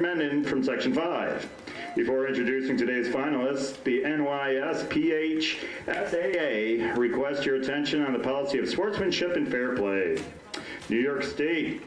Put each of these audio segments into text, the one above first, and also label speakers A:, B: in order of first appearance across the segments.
A: Mendon from Section 5. Before introducing today's finalists, the NYSPHSAA requests your attention on the policy of sportsmanship and fair play. New York State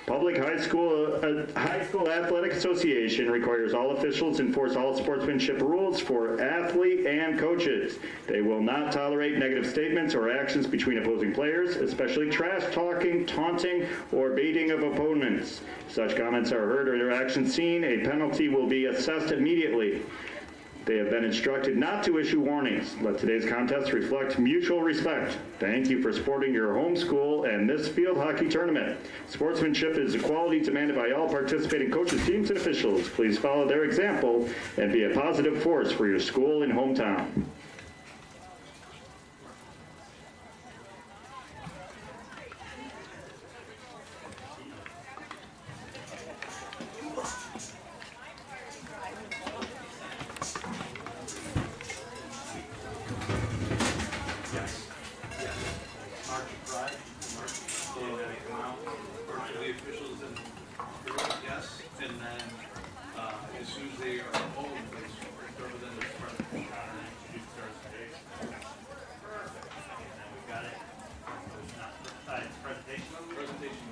A: Public High School Athletic Association requires all officials enforce all sportsmanship rules for athlete and coaches. They will not tolerate negative statements or actions between opposing players, especially trash talking, taunting, or baiting of opponents. Such comments are heard or their actions seen, a penalty will be assessed immediately. They have been instructed not to issue warnings. Let today's contest reflect mutual respect. Thank you for supporting your home school and this field hockey tournament. Sportsmanship is a quality demanded by all participating coaches, teams, and officials. Please follow their example and be a positive force for your school and hometown.
B: Officials and yes, and then as soon as they are home, they throw them in front of the counter and introduce Thursday. Perfect. And then we've got it. It's presentation. Presentation.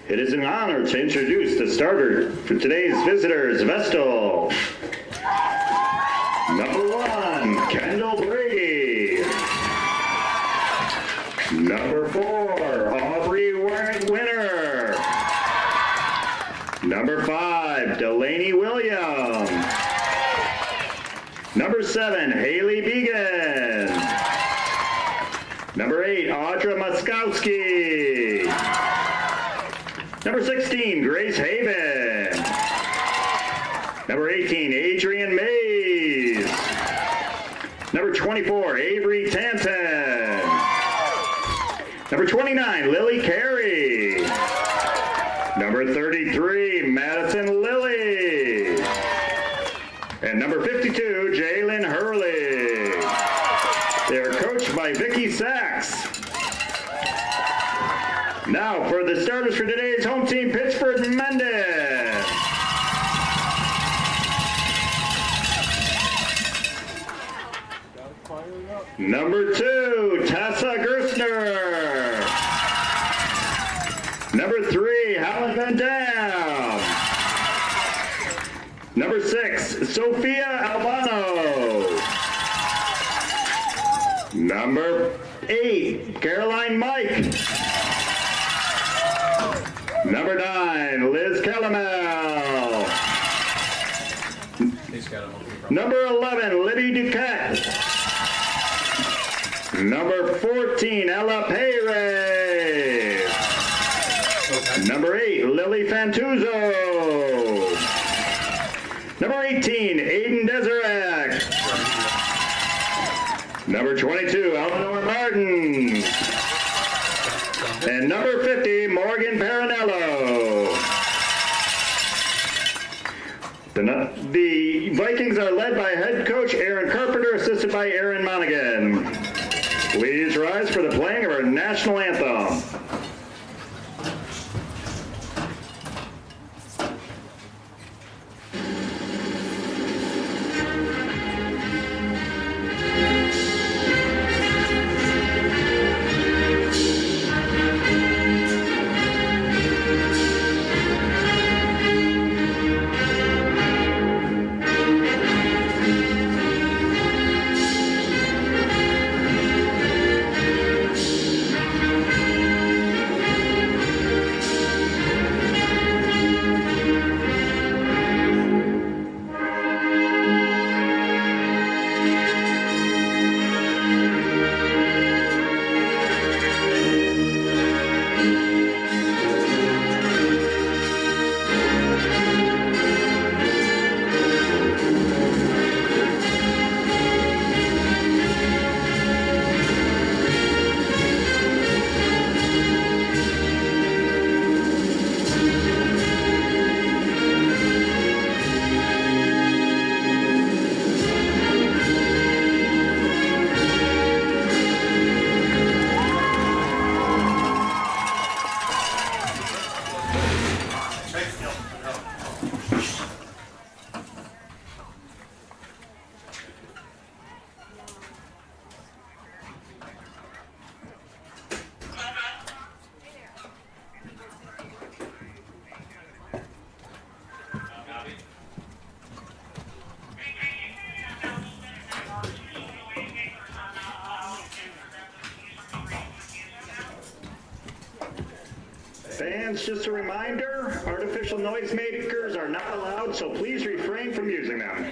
A: It is an honor to introduce the starter for today's visitors, Vestal. Number 1, Kendall Brady. Number 4, Aubrey Winner. Number 5, Delaney Williams. Number 7, Haley Began. Number 8, Audra Muskowski. Number 16, Grace Haven. Number 18, Adrian Mays. Number 24, Avery Tanton. Number 29, Lily Carey. Number 33, Madison Lilly. And number 52, Jalen Hurley. They are coached by Vicki Sachs. Now for the starters for today's home team, Pittsburgh Mendon. Number 2, Tessa Gerstner. Number 3, Helen Van Dam. Number 6, Sophia Albano. Number 8, Caroline Mike. Number 9, Liz Calamel. Number 11, Libby Duquette. Number 14, Ella Payre. Number 8, Lily Fantuzzo. Number 18, Aiden Desirek. Number 22, Eleanor Martin. And number 50, Morgan Paranello. The Vikings are led by head coach Aaron Carpenter, assisted by Aaron Monaghan. Please rise for the playing of our national anthem. Fans, just a reminder, artificial noisemakers are not allowed, so please refrain from using them.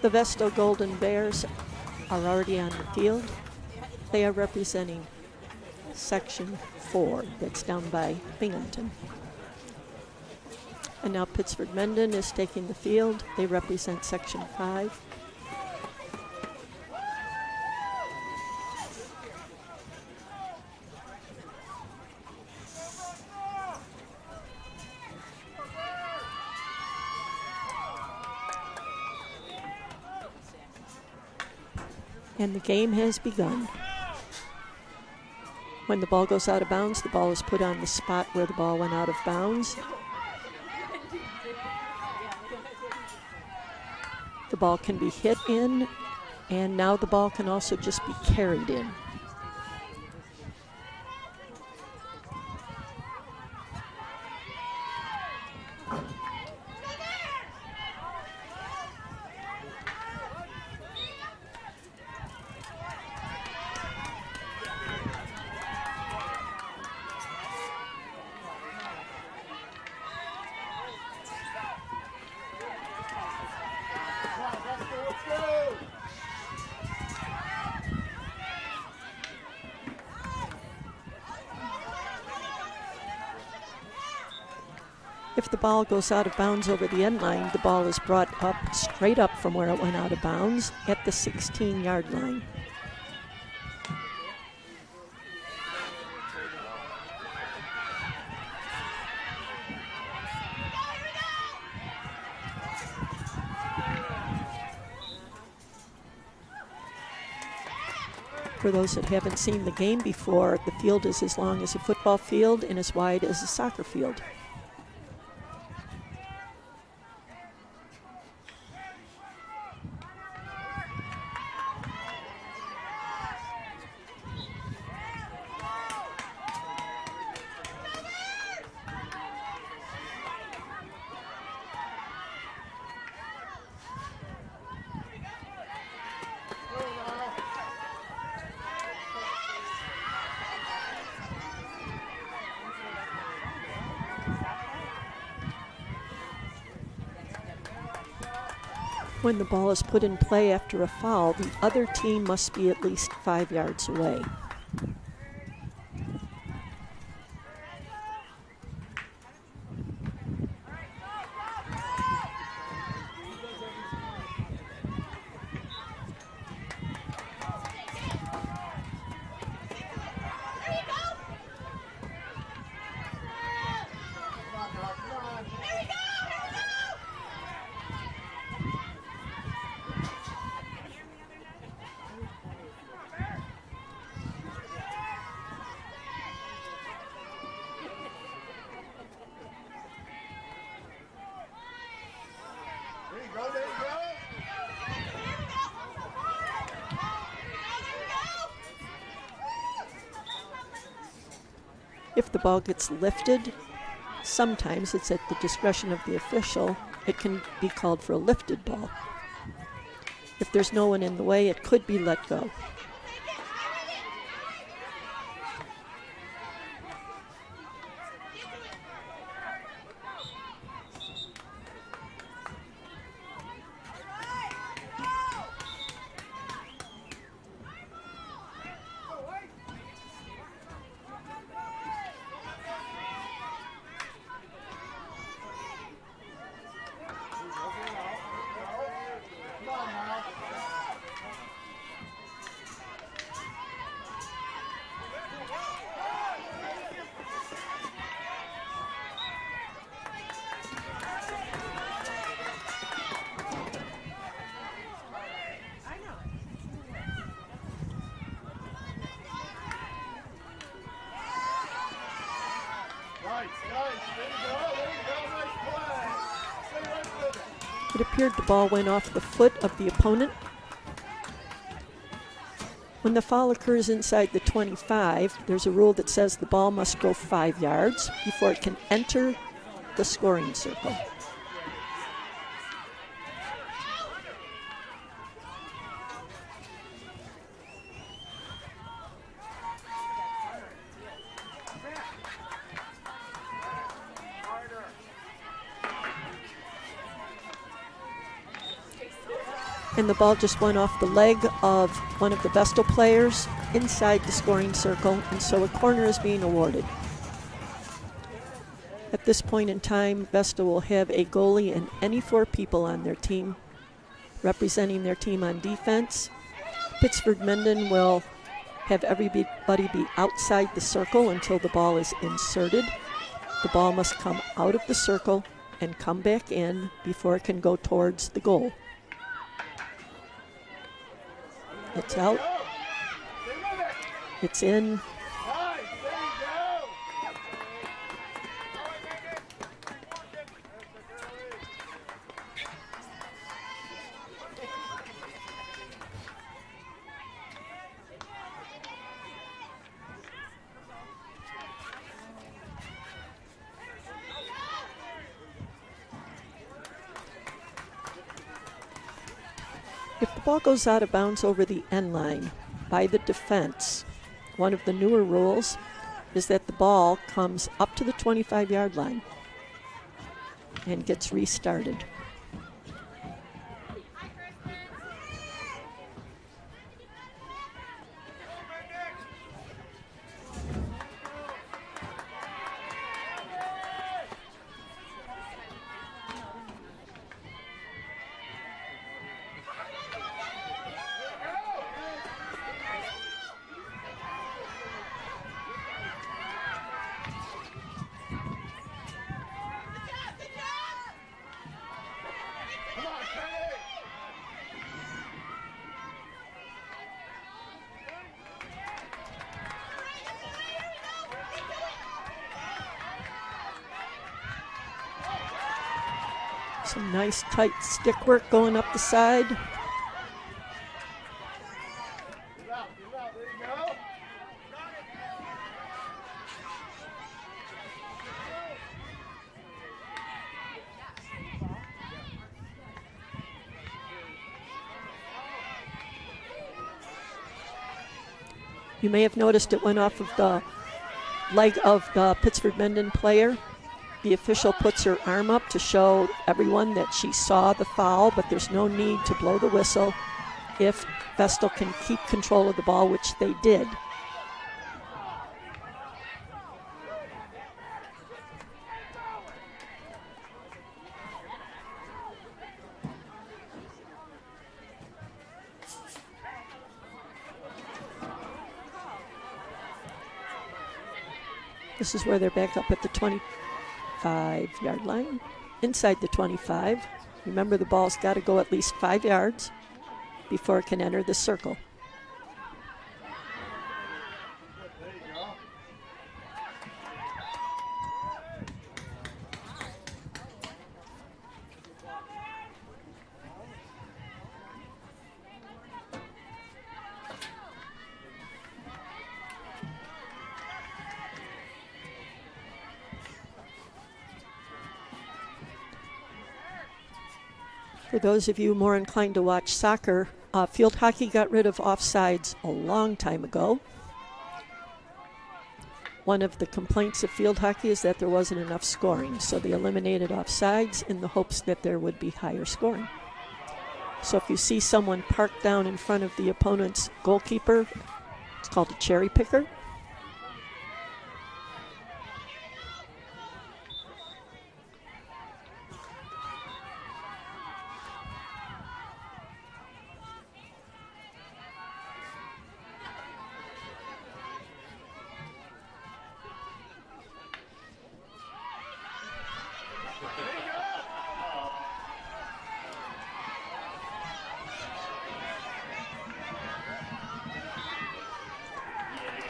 C: The Vestal Golden Bears are already on the field. They are representing Section 4, that's down by Binghamton. And now Pittsford Mendon is taking the field. They represent Section 5. And the game has begun. When the ball goes out of bounds, the ball is put on the spot where the ball went out of bounds. The ball can be hit in, and now the ball can also just be carried in. If the ball goes out of bounds over the end line, the ball is brought up straight up from where it went out of bounds at the 16-yard line. For those that haven't seen the game before, the field is as long as a football field and as wide as a soccer field. When the ball is put in play after a foul, the other team must be at least 5 yards away. If the ball gets lifted, sometimes it's at the discretion of the official. It can be called for a lifted ball. If there's no one in the way, it could be let go. It appeared the ball went off the foot of the opponent. When the foul occurs inside the 25, there's a rule that says the ball must go 5 yards before it can enter the scoring circle. And the ball just went off the leg of one of the Vestal players inside the scoring circle, and so a corner is being awarded. At this point in time, Vestal will have a goalie and any 4 people on their team representing their team on defense. Pittsford Mendon will have everybody be outside the circle until the ball is inserted. The ball must come out of the circle and come back in before it can go towards the goal. It's out. It's in. If the ball goes out of bounds over the end line by the defense, one of the newer rules is that the ball comes up to the 25-yard line and gets restarted. Some nice tight stick work going up the side. You may have noticed it went off of the leg of the Pittsford Mendon player. The official puts her arm up to show everyone that she saw the foul, but there's no need to blow the whistle if Vestal can keep control of the ball, which they did. This is where they're back up at the 25-yard line, inside the 25. Remember, the ball's got to go at least 5 yards before it can enter the circle. For those of you more inclined to watch soccer, field hockey got rid of offsides a long time ago. One of the complaints of field hockey is that there wasn't enough scoring, so they eliminated offsides in the hopes that there would be higher scoring. So if you see someone parked down in front of the opponent's goalkeeper, it's called a cherry picker.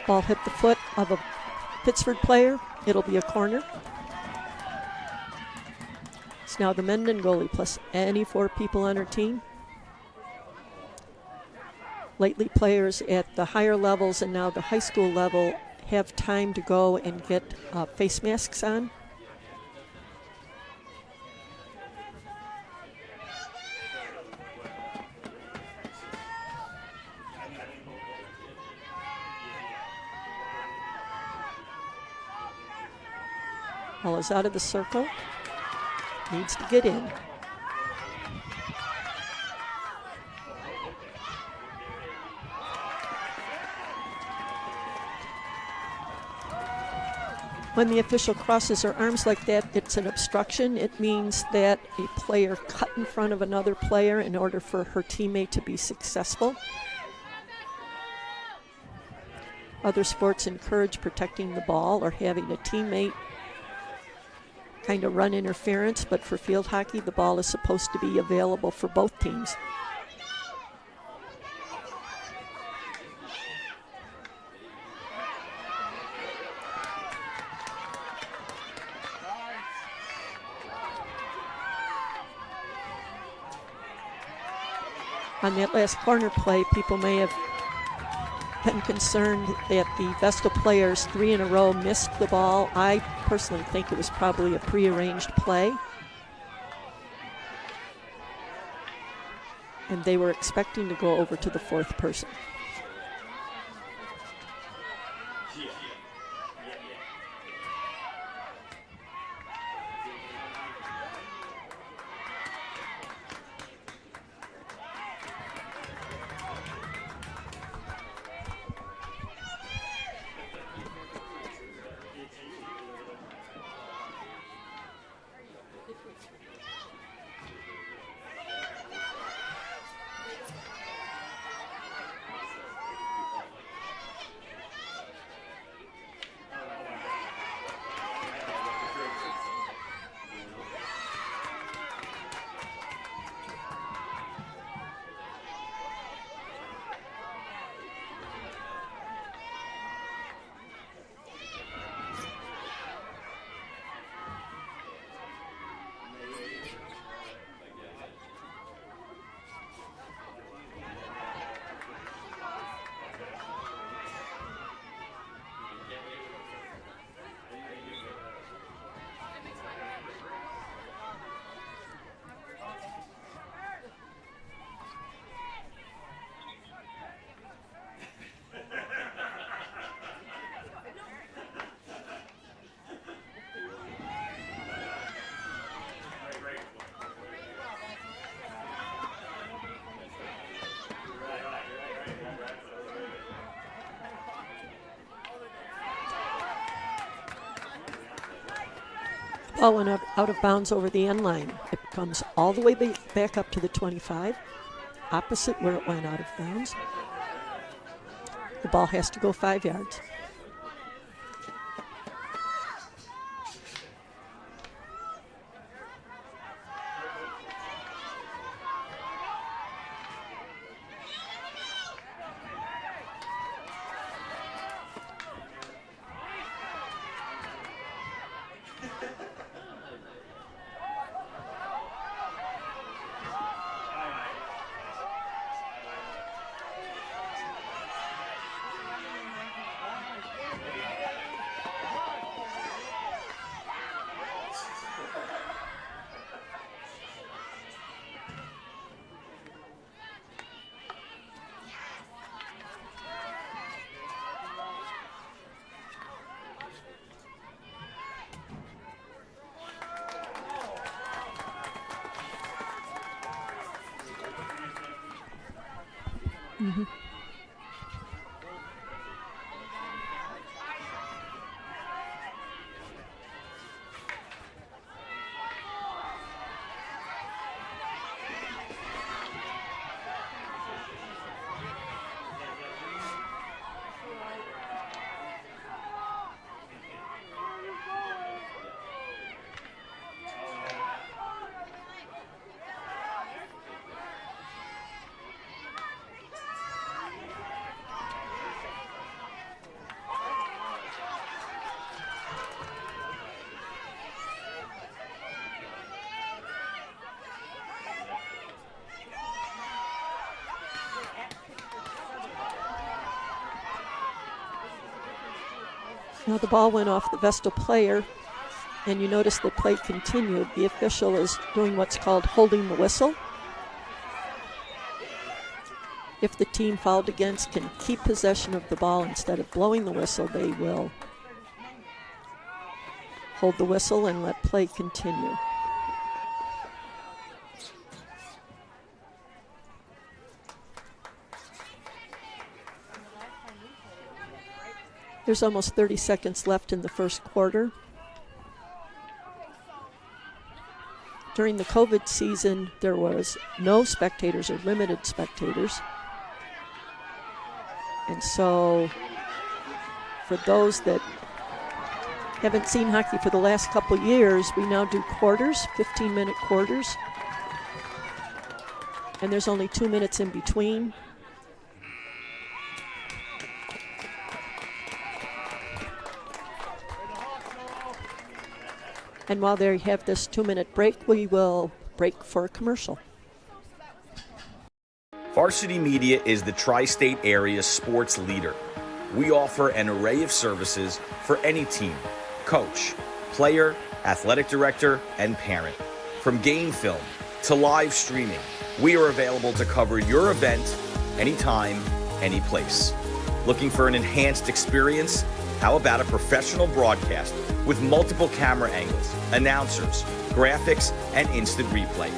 C: Ball hit the foot of a Pittsford player. It'll be a corner. It's now the Mendon goalie plus any 4 people on her team. Lately, players at the higher levels and now the high school level have time to go and get face masks on. Ball is out of the circle. Needs to get in. When the official crosses her arms like that, it's an obstruction. It means that a player cut in front of another player in order for her teammate to be successful. Other sports encourage protecting the ball or having a teammate kind of run interference, but for field hockey, the ball is supposed to be available for both teams. On that last corner play, people may have been concerned that the Vestal players 3 in a row missed the ball. I personally think it was probably a prearranged play. And they were expecting to go over to the fourth person. Ball went out of bounds over the end line. It comes all the way back up to the 25, opposite where it went out of bounds. The ball has to go 5 yards. Mm-hmm. Now the ball went off the Vestal player, and you notice the play continued. The official is doing what's called holding the whistle. If the team fouled against can keep possession of the ball instead of blowing the whistle, they will hold the whistle and let play continue. There's almost 30 seconds left in the first quarter. During the COVID season, there was no spectators or limited spectators. And so for those that haven't seen hockey for the last couple years, we now do quarters, 15-minute quarters. And there's only 2 minutes in between. And while they have this 2-minute break, we will break for a commercial.
D: Varsity Media is the tri-state area's sports leader. We offer an array of services for any team, coach, player, athletic director, and parent. From game film to live streaming, we are available to cover your event anytime, any place. Looking for an enhanced experience? How about a professional broadcast with multiple camera angles, announcers, graphics, and instant replay?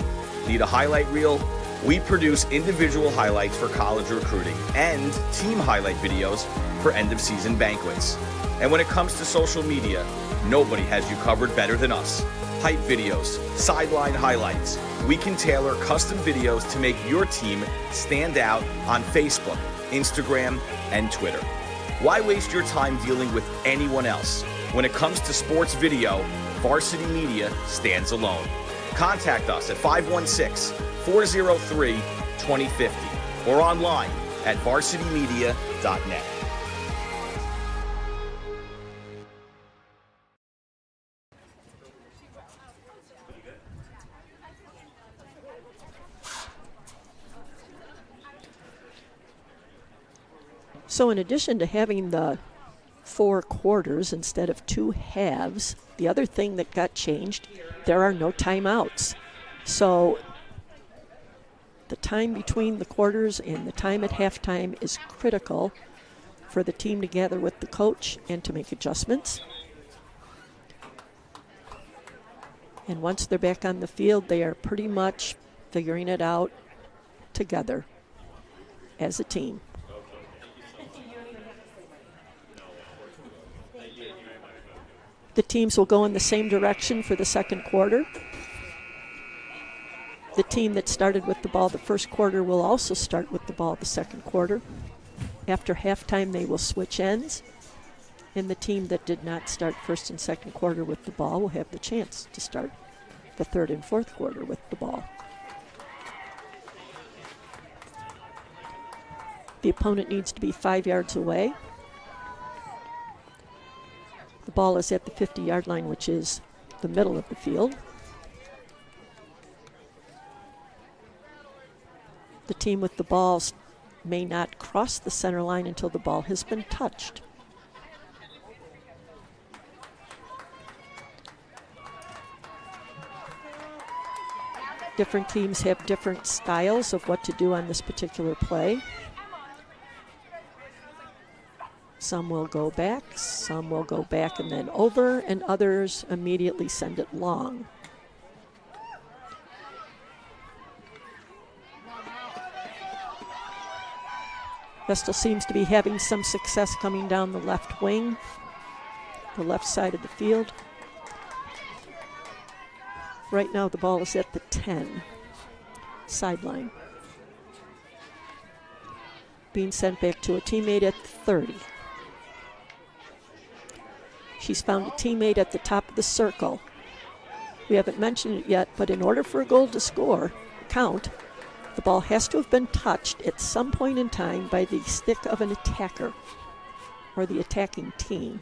D: Need a highlight reel? We produce individual highlights for college recruiting and team highlight videos for end-of-season banquets. And when it comes to social media, nobody has you covered better than us. Hype videos, sideline highlights. We can tailor custom videos to make your team stand out on Facebook, Instagram, and Twitter. Why waste your time dealing with anyone else? When it comes to sports video, Varsity Media stands alone. Contact us at 516-403-2050 or online at varsitymedia.net.
C: So in addition to having the 4 quarters instead of 2 halves, the other thing that got changed, there are no timeouts. So the time between the quarters and the time at halftime is critical for the team to gather with the coach and to make adjustments. And once they're back on the field, they are pretty much figuring it out together as a team. The teams will go in the same direction for the second quarter. The team that started with the ball the first quarter will also start with the ball the second quarter. After halftime, they will switch ends, and the team that did not start first and second quarter with the ball will have the chance to start the third and fourth quarter with the ball. The opponent needs to be 5 yards away. The ball is at the 50-yard line, which is the middle of the field. The team with the balls may not cross the center line until the ball has been touched. Different teams have different styles of what to do on this particular play. Some will go back, some will go back and then over, and others immediately send it long. Vestal seems to be having some success coming down the left wing, the left side of the field. Right now the ball is at the 10, sideline. Being sent back to a teammate at the 30. She's found a teammate at the top of the circle. We haven't mentioned it yet, but in order for a goal to count, the ball has to have been touched at some point in time by the stick of an attacker or the attacking team.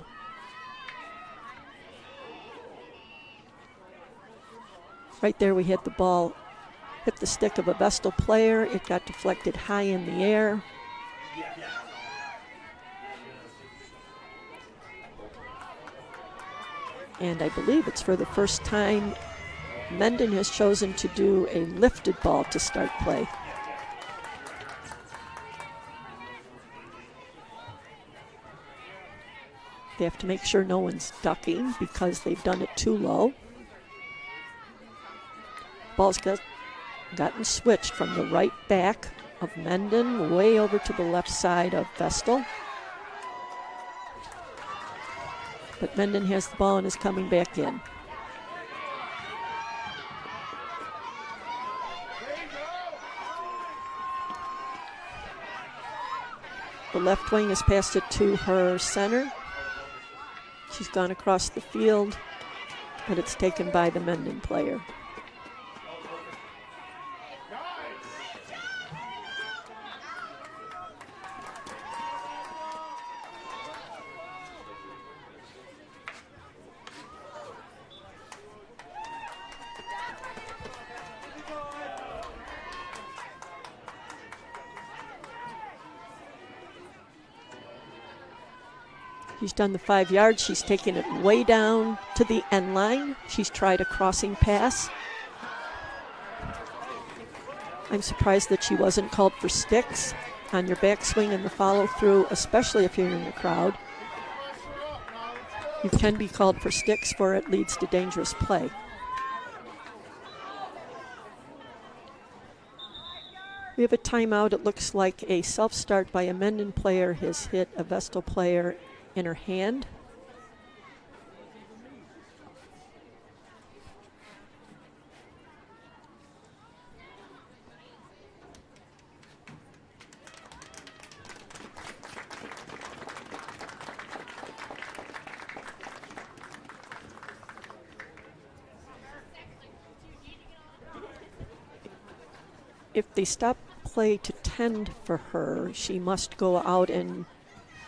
C: Right there we had the ball hit the stick of a Vestal player. It got deflected high in the air. And I believe it's for the first time Mendon has chosen to do a lifted ball to start play. They have to make sure no one's ducking because they've done it too low. Ball's gotten switched from the right back of Mendon way over to the left side of Vestal. But Mendon has the ball and is coming back in. The left wing has passed it to her center. She's gone across the field, but it's taken by the Mendon player. She's done the 5 yards. She's taken it way down to the end line. She's tried a crossing pass. I'm surprised that she wasn't called for sticks on your backswing and the follow through, especially if you're in the crowd. You can be called for sticks for it leads to dangerous play. We have a timeout. It looks like a self-start by a Mendon player has hit a Vestal player in her hand. If they stop play to tend for her, she must go out and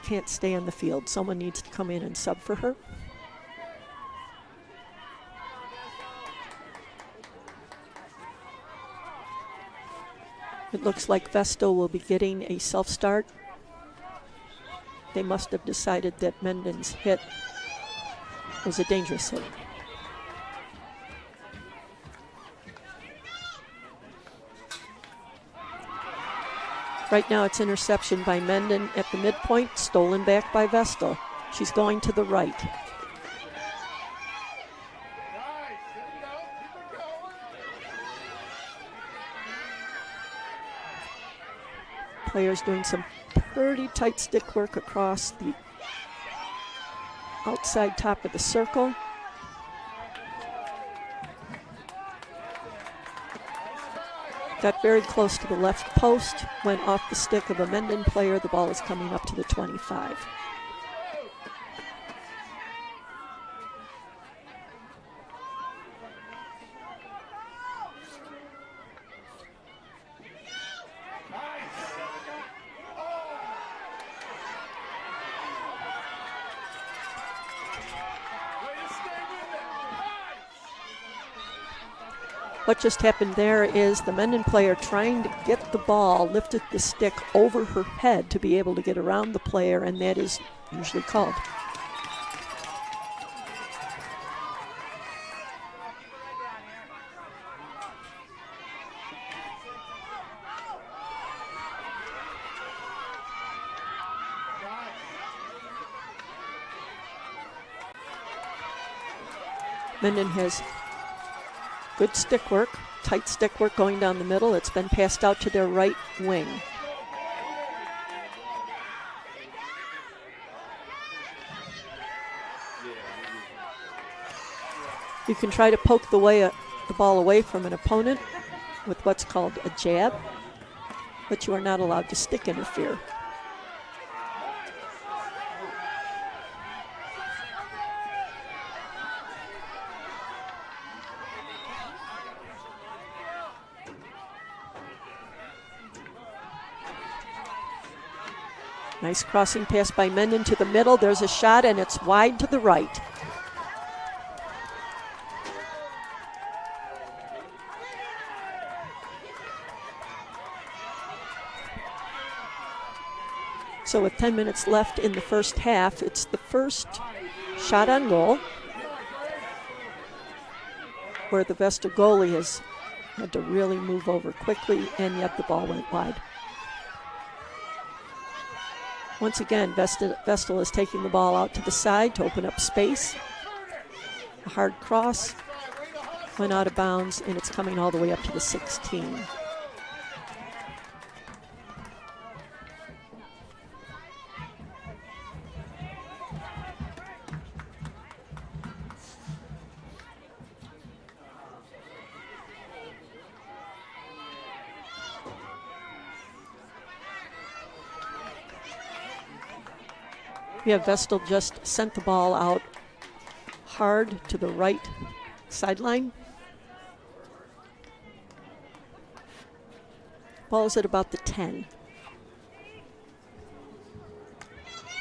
C: can't stay on the field. Someone needs to come in and sub for her. It looks like Vestal will be getting a self-start. They must have decided that Mendon's hit was a dangerous hit. Right now it's interception by Mendon at the midpoint, stolen back by Vestal. She's going to the right. Players doing some pretty tight stick work across the outside top of the circle. Got very close to the left post, went off the stick of a Mendon player. The ball is coming up to the 25. What just happened there is the Mendon player trying to get the ball, lifted the stick over her head to be able to get around the player, and that is usually called. Mendon has good stick work, tight stick work going down the middle. It's been passed out to their right wing. You can try to poke the ball away from an opponent with what's called a jab, but you are not allowed to stick interfere. Nice crossing pass by Mendon to the middle. There's a shot, and it's wide to the right. So with 10 minutes left in the first half, it's the first shot on goal where the Vestal goalie has had to really move over quickly, and yet the ball went wide. Once again, Vestal is taking the ball out to the side to open up space. A hard cross went out of bounds, and it's coming all the way up to the 16. Yeah, Vestal just sent the ball out hard to the right sideline. Ball's at about the 10.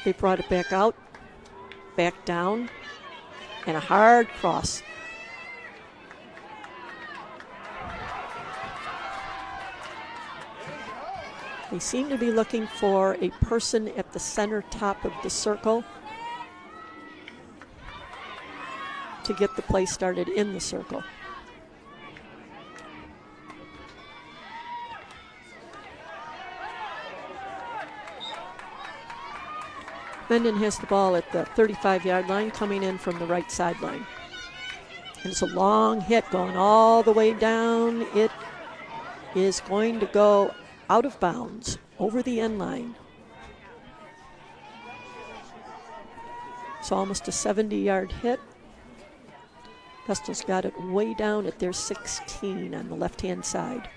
C: They brought it back out, back down, and a hard cross. They seem to be looking for a person at the center top of the circle to get the play started in the circle. Mendon has the ball at the 35-yard line, coming in from the right sideline. And it's a long hit going all the way down. It is going to go out of bounds over the end line. It's almost a 70-yard hit. Vestal's got it way down at their 16 on the left-hand side.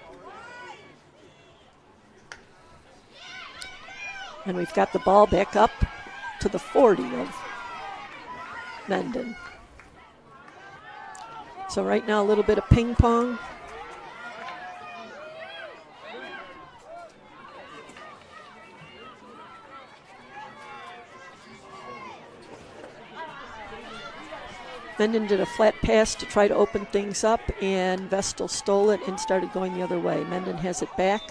C: And we've got the ball back up to the 40 of Mendon. So right now a little bit of ping pong. Mendon did a flat pass to try to open things up, and Vestal stole it and started going the other way. Mendon has it back.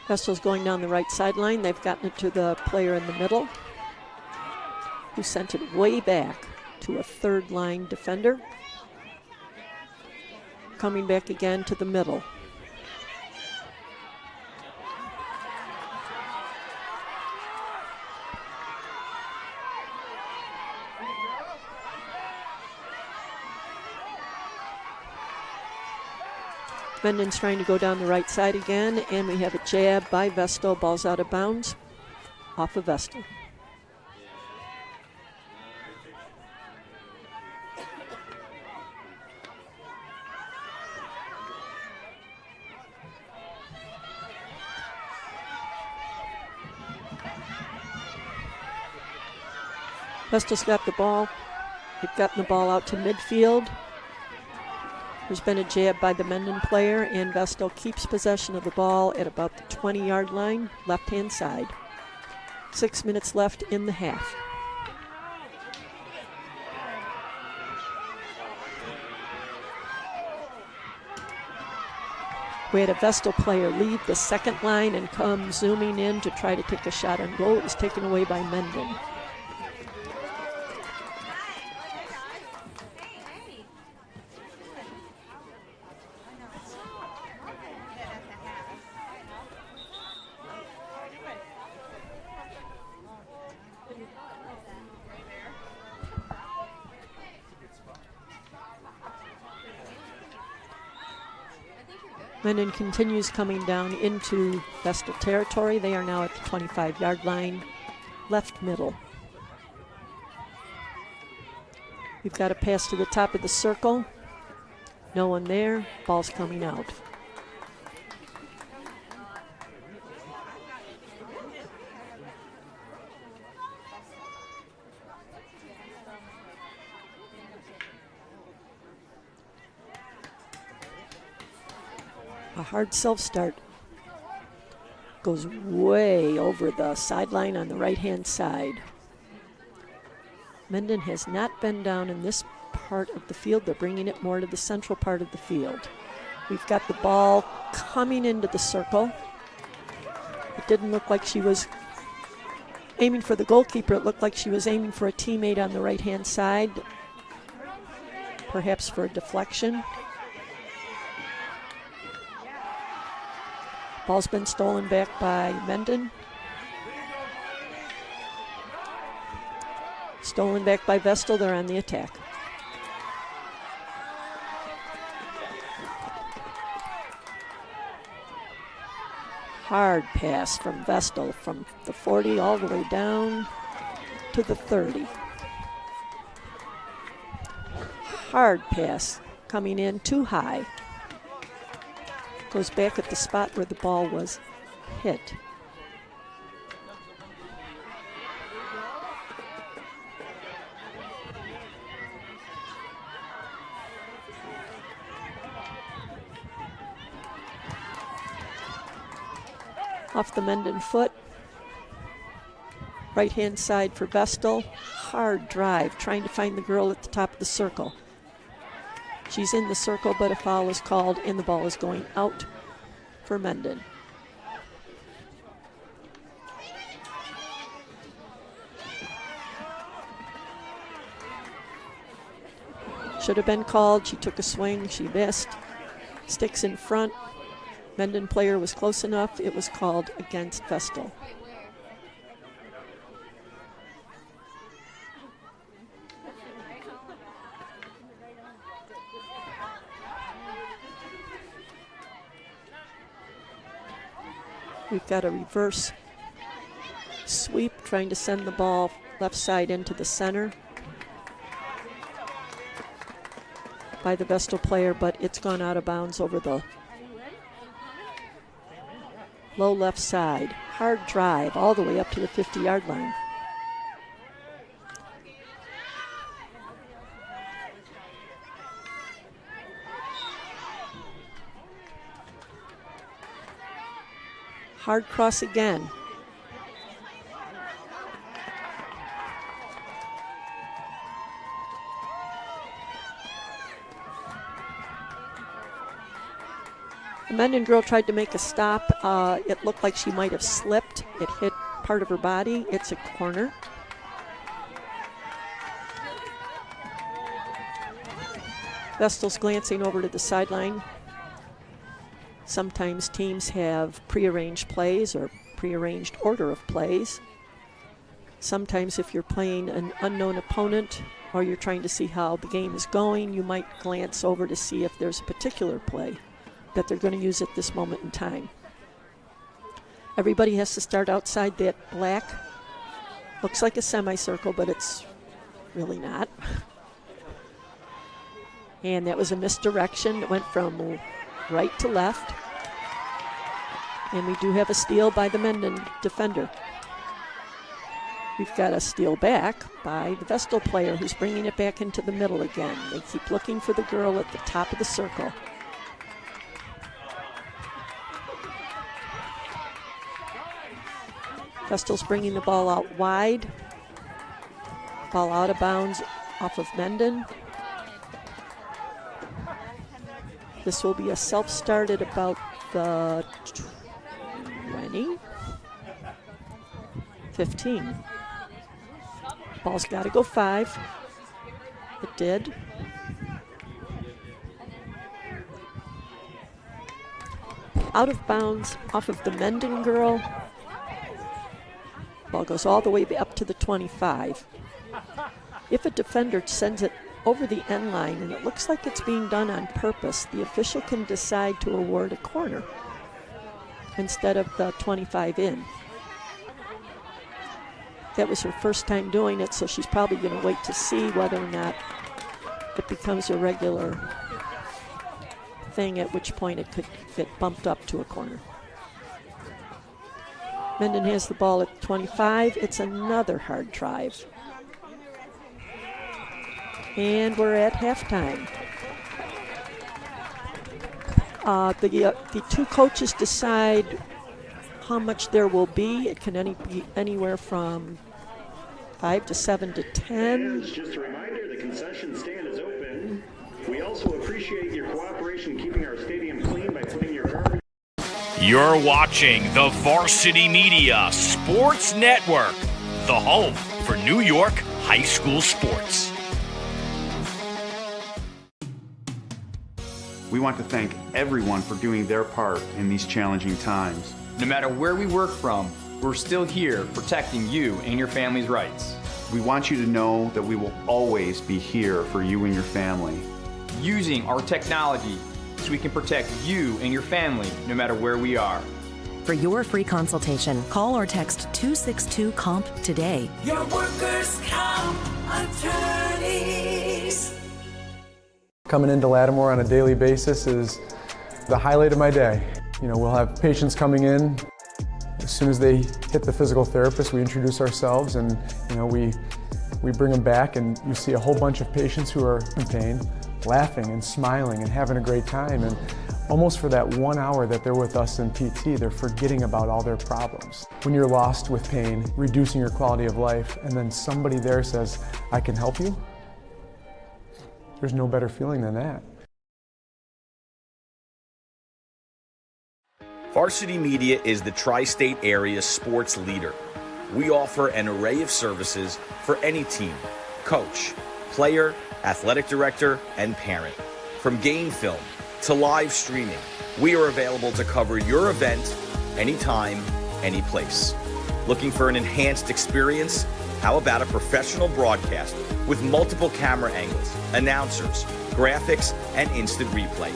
C: Vestal's going down the right sideline. They've gotten it to the player in the middle, who sent it way back to a third-line defender. Coming back again to the middle. Mendon's trying to go down the right side again, and we have a jab by Vestal. Ball's out of bounds, off of Vestal. Vestal's got the ball. They've gotten the ball out to midfield. There's been a jab by the Mendon player, and Vestal keeps possession of the ball at about the 20-yard line, left-hand side. 6 minutes left in the half. We had a Vestal player leave the second line and come zooming in to try to take a shot on goal. It was taken away by Mendon. Mendon continues coming down into Vestal territory. They are now at the 25-yard line, left middle. We've got a pass to the top of the circle. No one there. Ball's coming out. A hard self-start. Goes way over the sideline on the right-hand side. Mendon has not been down in this part of the field. They're bringing it more to the central part of the field. We've got the ball coming into the circle. It didn't look like she was aiming for the goalkeeper. It looked like she was aiming for a teammate on the right-hand side, perhaps for a deflection. Ball's been stolen back by Mendon. Stolen back by Vestal. They're on the attack. Hard pass from Vestal from the 40 all the way down to the 30. Hard pass coming in too high. Goes back at the spot where the ball was hit. Off the Mendon foot. Right hand side for Vestal. Hard drive, trying to find the girl at the top of the circle. She's in the circle, but a foul is called and the ball is going out for Mendon. Should have been called. She took a swing. She missed. Sticks in front. Mendon player was close enough. It was called against Vestal. We've got a reverse sweep, trying to send the ball left side into the center by the Vestal player, but it's gone out of bounds over the low left side. Hard drive all the way up to the 50-yard line. Hard cross again. The Mendon girl tried to make a stop. It looked like she might have slipped. It hit part of her body. It's a corner. Vestal's glancing over to the sideline. Sometimes teams have prearranged plays or prearranged order of plays. Sometimes if you're playing an unknown opponent or you're trying to see how the game is going, you might glance over to see if there's a particular play that they're going to use at this moment in time. Everybody has to start outside that black. Looks like a semicircle, but it's really not. And that was a misdirection. It went from right to left. And we do have a steal by the Mendon defender. We've got a steal back by the Vestal player who's bringing it back into the middle again. They keep looking for the girl at the top of the circle. Vestal's bringing the ball out wide. Ball out of bounds off of Mendon. This will be a self-start at about the 20, 15. Ball's got to go 5. It did. Out of bounds off of the Mendon girl. Ball goes all the way up to the 25. If a defender sends it over the end line and it looks like it's being done on purpose, the official can decide to award a corner instead of the 25 in. That was her first time doing it, so she's probably going to wait to see whether or not it becomes a regular thing, at which point it could get bumped up to a corner. Mendon has the ball at 25. It's another hard drive. And we're at halftime. The two coaches decide how much there will be. It can be anywhere from 5 to 7 to 10.
A: And just a reminder, the concession stand is open. We also appreciate your cooperation keeping our stadium clean by putting your garbage.
D: You're watching the Varsity Media Sports Network, the home for New York high school sports.
E: We want to thank everyone for doing their part in these challenging times.
F: No matter where we work from, we're still here protecting you and your family's rights.
E: We want you to know that we will always be here for you and your family.
F: Using our technology so we can protect you and your family no matter where we are.
G: For your free consultation, call or text 262-COMP today.
H: Your workers' comp attorneys.
I: Coming into Lattimore on a daily basis is the highlight of my day. You know, we'll have patients coming in. As soon as they hit the physical therapist, we introduce ourselves and, you know, we bring them back, and you see a whole bunch of patients who are in pain, laughing and smiling and having a great time. And almost for that 1 hour that they're with us in PT, they're forgetting about all their problems. When you're lost with pain, reducing your quality of life, and then somebody there says, I can help you, there's no better feeling than that.
D: Varsity Media is the tri-state area sports leader. We offer an array of services for any team, coach, player, athletic director, and parent. From game film to live streaming, we are available to cover your event anytime, any place. Looking for an enhanced experience? How about a professional broadcast with multiple camera angles, announcers, graphics, and instant replay?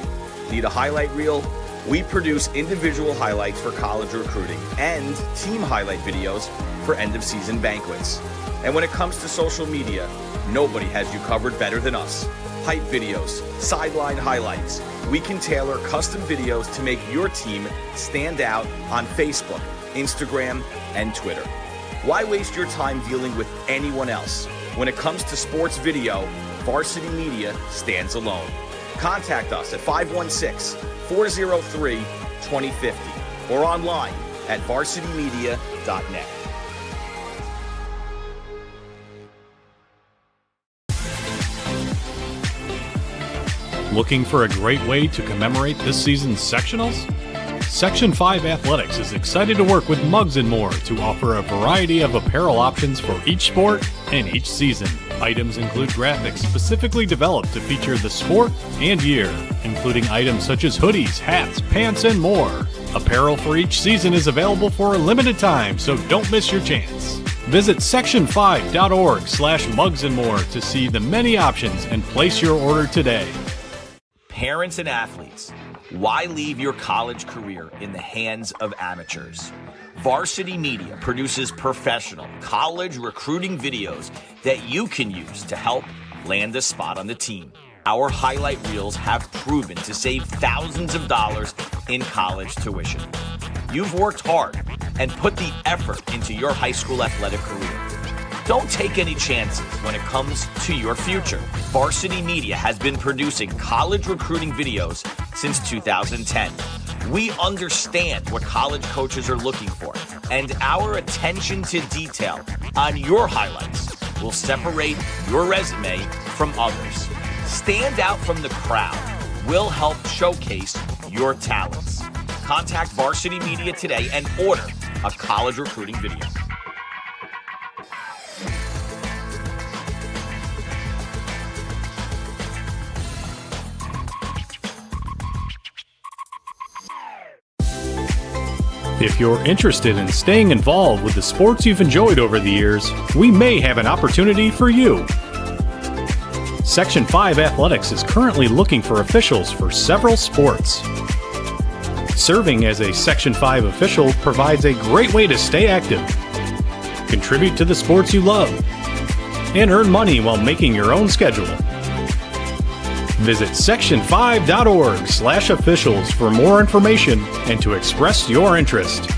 D: Need a highlight reel? We produce individual highlights for college recruiting and team highlight videos for end-of-season banquets. And when it comes to social media, nobody has you covered better than us. Hype videos, sideline highlights. We can tailor custom videos to make your team stand out on Facebook, Instagram, and Twitter. Why waste your time dealing with anyone else? When it comes to sports video, Varsity Media stands alone. Contact us at 516-403-2050 or online at varsitymedia.net.
J: Looking for a great way to commemorate this season's sectionals? Section 5 Athletics is excited to work with Muggs & More to offer a variety of apparel options for each sport and each season. Items include graphics specifically developed to feature the sport and year, including items such as hoodies, hats, pants, and more. Apparel for each season is available for a limited time, so don't miss your chance. Visit section5.org/mugsandmore to see the many options and place your order today.
D: Parents and athletes, why leave your college career in the hands of amateurs? Varsity Media produces professional college recruiting videos that you can use to help land a spot on the team. Our highlight reels have proven to save thousands of dollars in college tuition. You've worked hard and put the effort into your high school athletic career. Don't take any chances when it comes to your future. Varsity Media has been producing college recruiting videos since 2010. We understand what college coaches are looking for, and our attention to detail on your highlights will separate your resume from others. Stand out from the crowd. We'll help showcase your talents. Contact Varsity Media today and order a college recruiting video.
J: If you're interested in staying involved with the sports you've enjoyed over the years, we may have an opportunity for you. Section 5 Athletics is currently looking for officials for several sports. Serving as a Section 5 official provides a great way to stay active, contribute to the sports you love, and earn money while making your own schedule. Visit section5.org/officials for more information and to express your interest.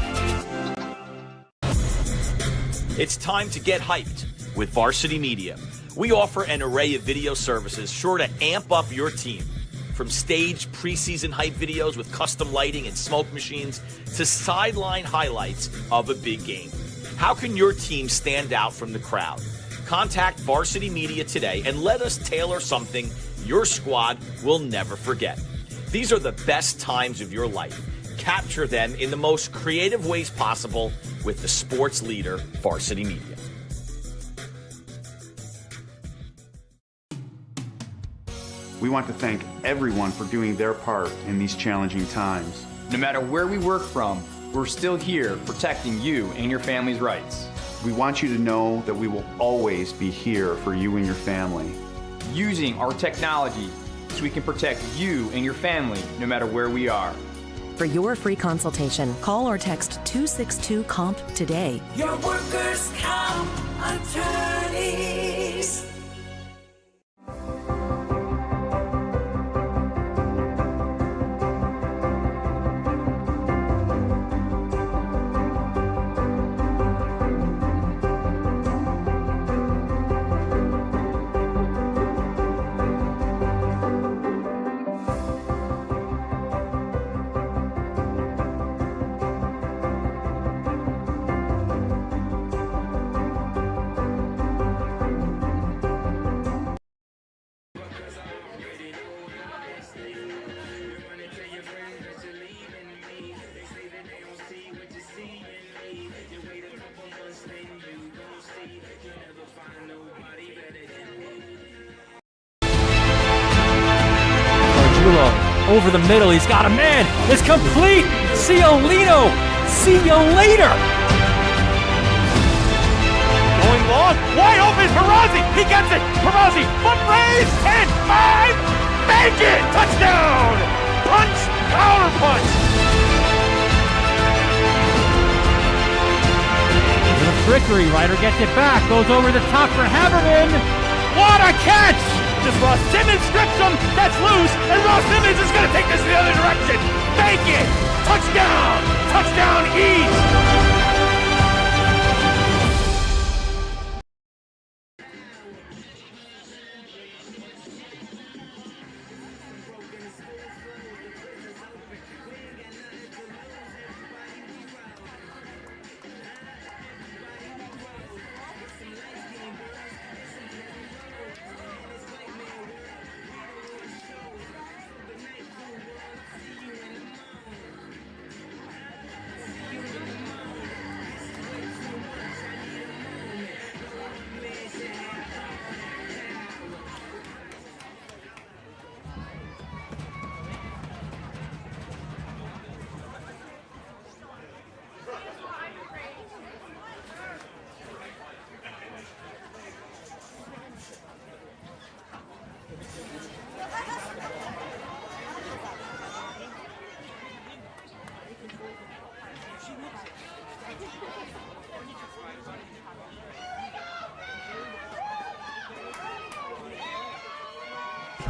D: It's time to get hyped with Varsity Media. We offer an array of video services sure to amp up your team. From staged preseason hype videos with custom lighting and smoke machines to sideline highlights of a big game. How can your team stand out from the crowd? Contact Varsity Media today and let us tailor something your squad will never forget. These are the best times of your life. Capture them in the most creative ways possible with the sports leader, Varsity Media.
E: We want to thank everyone for doing their part in these challenging times.
F: No matter where we work from, we're still here protecting you and your family's rights.
E: We want you to know that we will always be here for you and your family.
F: Using our technology so we can protect you and your family no matter where we are.
G: For your free consultation, call or text 262-COMP today.
H: Your workers' comp attorneys.
K: Over the middle, he's got a man. It's complete. Ciolino. See you later. Going long. Wide open. Perazzi. He gets it. Perazzi. Foot raise. 10, 5. Make it. Touchdown. Punch. Counter punch. The trickery. Ryder gets it back. Goes over the top for Haberman. What a catch. Just Ross Simmons strips him. That's loose. And Ross Simmons is going to take this the other direction. Make it. Touchdown. Touchdown East.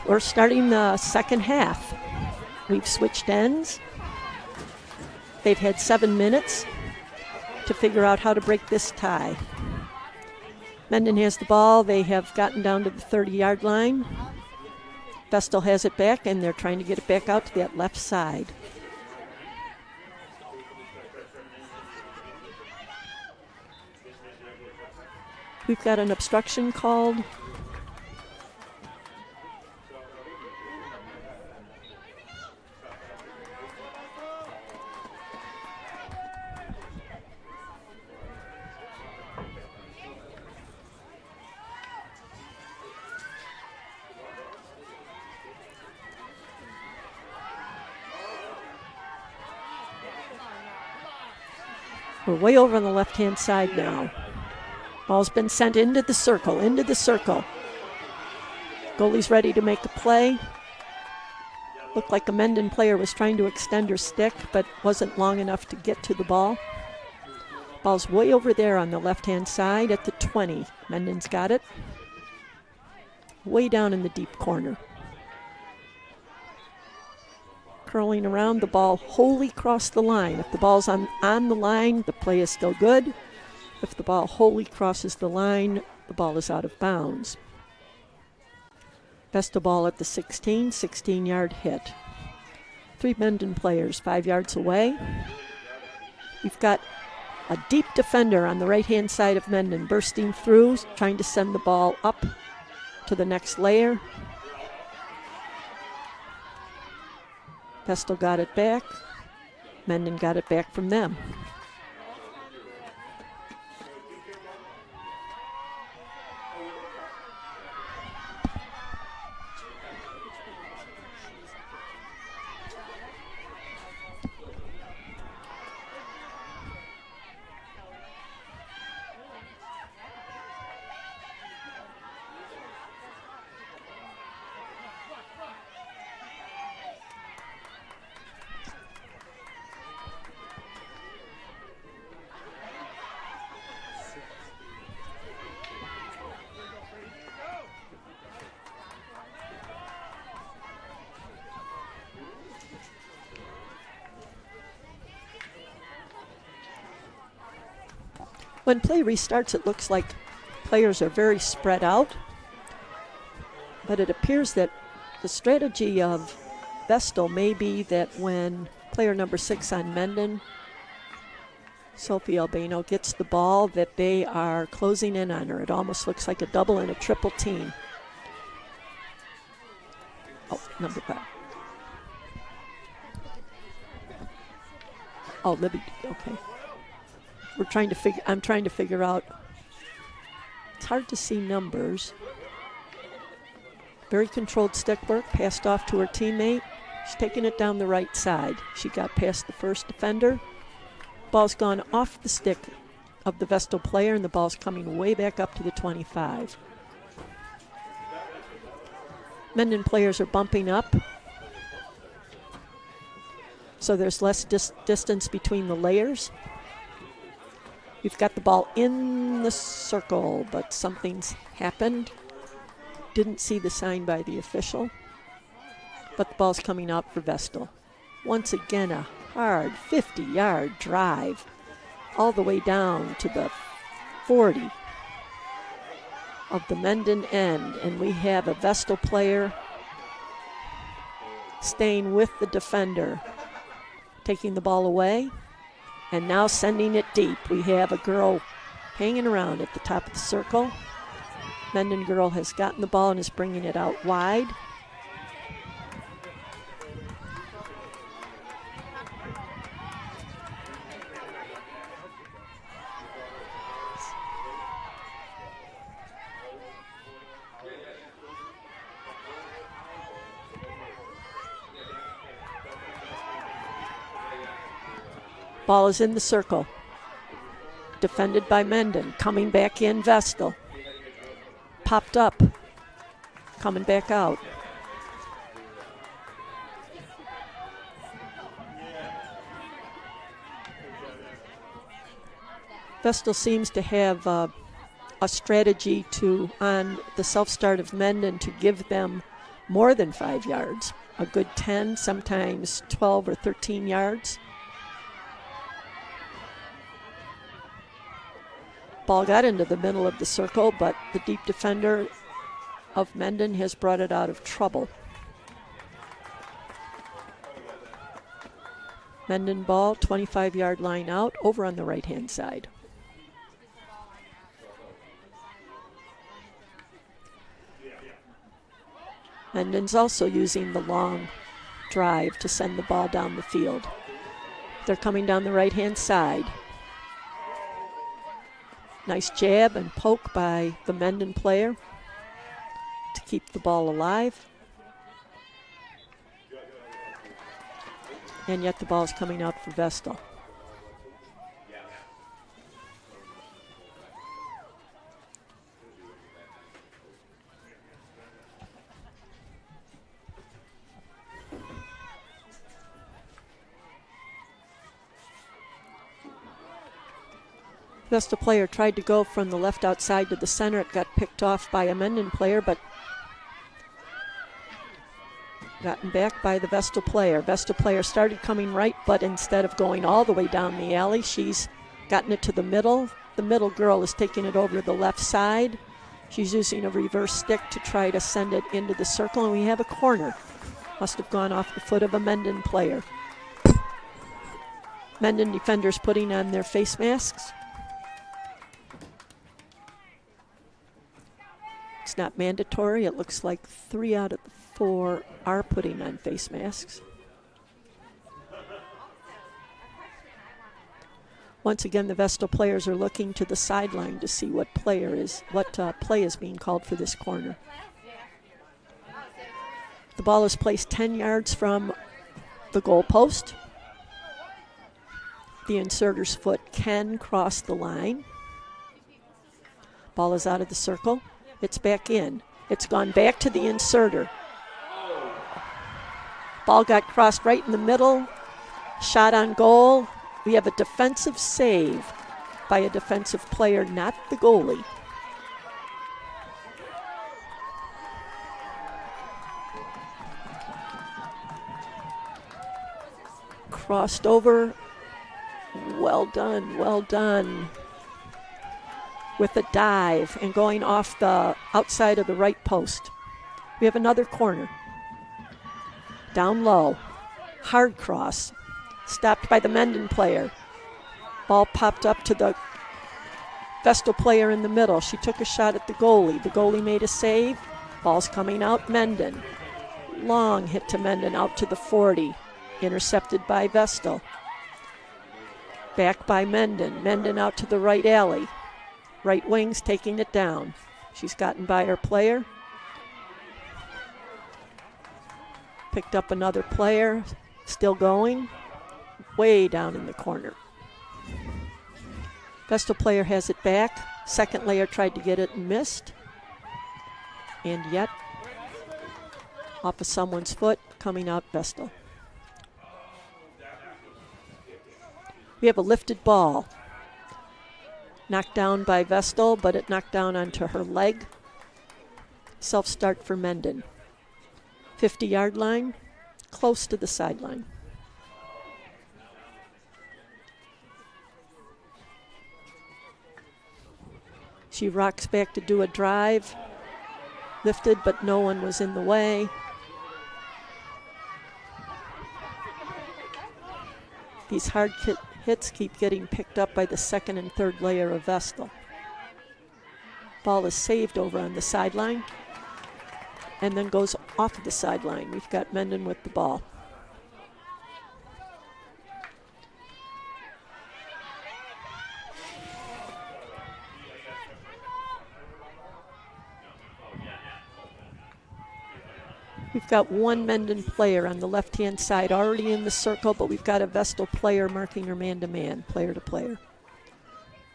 C: We're starting the second half. We've switched ends. They've had 7 minutes to figure out how to break this tie. Mendon has the ball. They have gotten down to the 30-yard line. Vestal has it back, and they're trying to get it back out to that left side. We've got an obstruction called. We're way over on the left-hand side now. Ball's been sent into the circle, into the circle. Goalie's ready to make a play. Looked like a Mendon player was trying to extend her stick, but wasn't long enough to get to the ball. Ball's way over there on the left-hand side at the 20. Mendon's got it. Way down in the deep corner. Curling around, the ball wholly crossed the line. If the ball's on the line, the play is still good. If the ball wholly crosses the line, the ball is out of bounds. Vestal ball at the 16, 16-yard hit. 3 Mendon players 5 yards away. We've got a deep defender on the right-hand side of Mendon bursting through, trying to send the ball up to the next layer. Vestal got it back. Mendon got it back from them. When play restarts, it looks like players are very spread out, but it appears that the strategy of Vestal may be that when player number 6 on Mendon, Sophie Albano, gets the ball, that they are closing in on her. It almost looks like a double and a triple team. Oh, number 5. Oh, Libby, okay. I'm trying to figure out. It's hard to see numbers. Very controlled stick work, passed off to her teammate. She's taking it down the right side. She got past the first defender. Ball's gone off the stick of the Vestal player, and the ball's coming way back up to the 25. Mendon players are bumping up, so there's less distance between the layers. We've got the ball in the circle, but something's happened. Didn't see the sign by the official, but the ball's coming out for Vestal. Once again, a hard 50-yard drive all the way down to the 40 of the Mendon end, and we have a Vestal player staying with the defender, taking the ball away, and now sending it deep. We have a girl hanging around at the top of the circle. Mendon girl has gotten the ball and is bringing it out wide. Ball is in the circle. Defended by Mendon. Coming back in, Vestal. Popped up. Coming back out. Vestal seems to have a strategy on the self-start of Mendon to give them more than 5 yards. A good 10, sometimes 12 or 13 yards. Ball got into the middle of the circle, but the deep defender of Mendon has brought it out of trouble. Mendon ball, 25-yard line out, over on the right-hand side. Mendon's also using the long drive to send the ball down the field. They're coming down the right-hand side. Nice jab and poke by the Mendon player to keep the ball alive. And yet the ball is coming out for Vestal. Vestal player tried to go from the left outside to the center. It got picked off by a Mendon player, but gotten back by the Vestal player. Vestal player started coming right, but instead of going all the way down the alley, she's gotten it to the middle. The middle girl is taking it over to the left side. She's using a reverse stick to try to send it into the circle, and we have a corner. Must have gone off the foot of a Mendon player. Mendon defenders putting on their face masks. It's not mandatory. It looks like 3 out of the 4 are putting on face masks. Once again, the Vestal players are looking to the sideline to see what play is being called for this corner. The ball is placed 10 yards from the goal post. The inserter's foot can cross the line. Ball is out of the circle. It's back in. It's gone back to the inserter. Ball got crossed right in the middle. Shot on goal. We have a defensive save by a defensive player, not the goalie. Crossed over. Well done, well done. with a dive and going off the outside of the right post. We have another corner. Down low, hard cross, stopped by the Mendon player. Ball popped up to the Vestal player in the middle. She took a shot at the goalie. The goalie made a save. Ball's coming out, Mendon. Long hit to Mendon out to the 40. Intercepted by Vestal. Back by Mendon. Mendon out to the right alley. Right wing's taking it down. She's gotten by her player. Picked up another player. Still going. Way down in the corner. Vestal player has it back. Second layer tried to get it and missed. And yet, off of someone's foot, coming out Vestal. We have a lifted ball. Knocked down by Vestal, but it knocked down onto her leg. Self-start for Mendon. 50-yard line, close to the sideline. She rocks back to do a drive. Lifted, but no one was in the way. These hard hits keep getting picked up by the second and third layer of Vestal. Ball is saved over on the sideline and then goes off of the sideline. We've got Mendon with the ball. We've got one Mendon player on the left-hand side already in the circle, but we've got a Vestal player marking her man-to-man, player to player.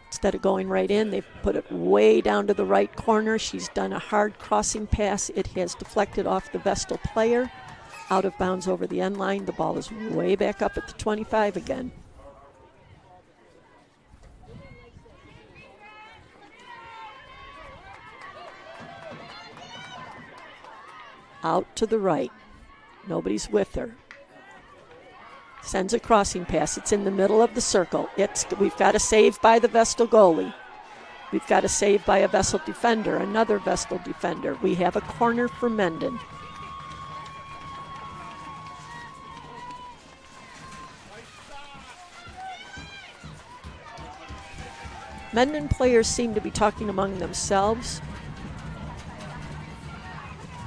C: Instead of going right in, they've put it way down to the right corner. She's done a hard crossing pass. It has deflected off the Vestal player, out of bounds over the end line. The ball is way back up at the 25 again. Out to the right. Nobody's with her. Sends a crossing pass. It's in the middle of the circle. We've got a save by the Vestal goalie. We've got a save by a Vestal defender, another Vestal defender. We have a corner for Mendon. Mendon players seem to be talking among themselves.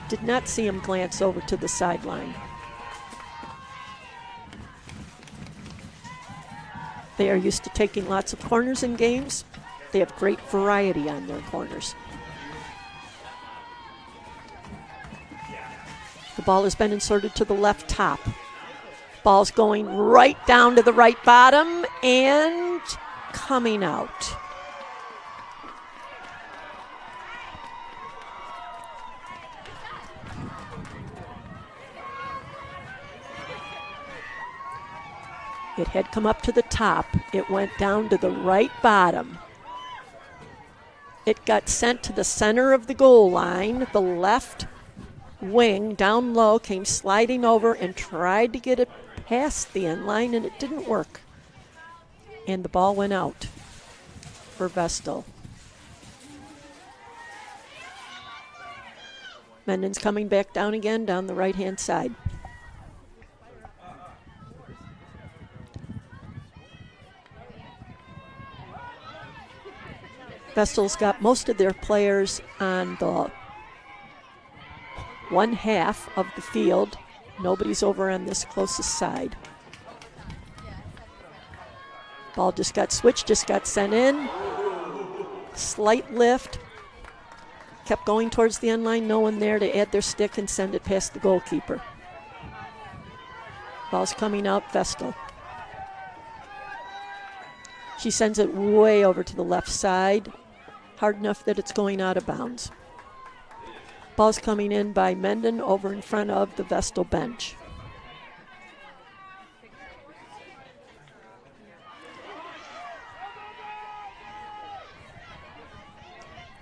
C: Did not see him glance over to the sideline. They are used to taking lots of corners in games. They have great variety on their corners. The ball has been inserted to the left top. Ball's going right down to the right bottom and coming out. It had come up to the top. It went down to the right bottom. It got sent to the center of the goal line. The left wing down low came sliding over and tried to get it past the end line, and it didn't work. And the ball went out for Vestal. Mendon's coming back down again, down the right-hand side. Vestal's got most of their players on the one half of the field. Nobody's over on this closest side. Ball just got switched, just got sent in. Slight lift. Kept going towards the end line, no one there to add their stick and send it past the goalkeeper. Ball's coming out, Vestal. She sends it way over to the left side, hard enough that it's going out of bounds. Ball's coming in by Mendon over in front of the Vestal bench.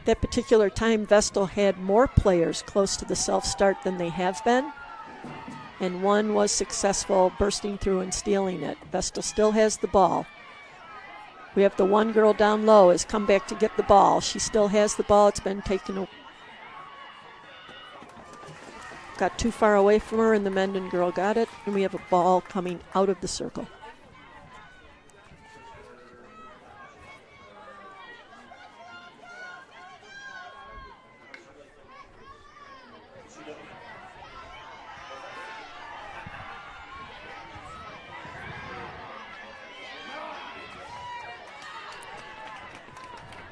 C: That particular time, Vestal had more players close to the self-start than they have been, and one was successful bursting through and stealing it. Vestal still has the ball. We have the one girl down low has come back to get the ball. She still has the ball. It's been taken. Got too far away from her, and the Mendon girl got it. And we have a ball coming out of the circle.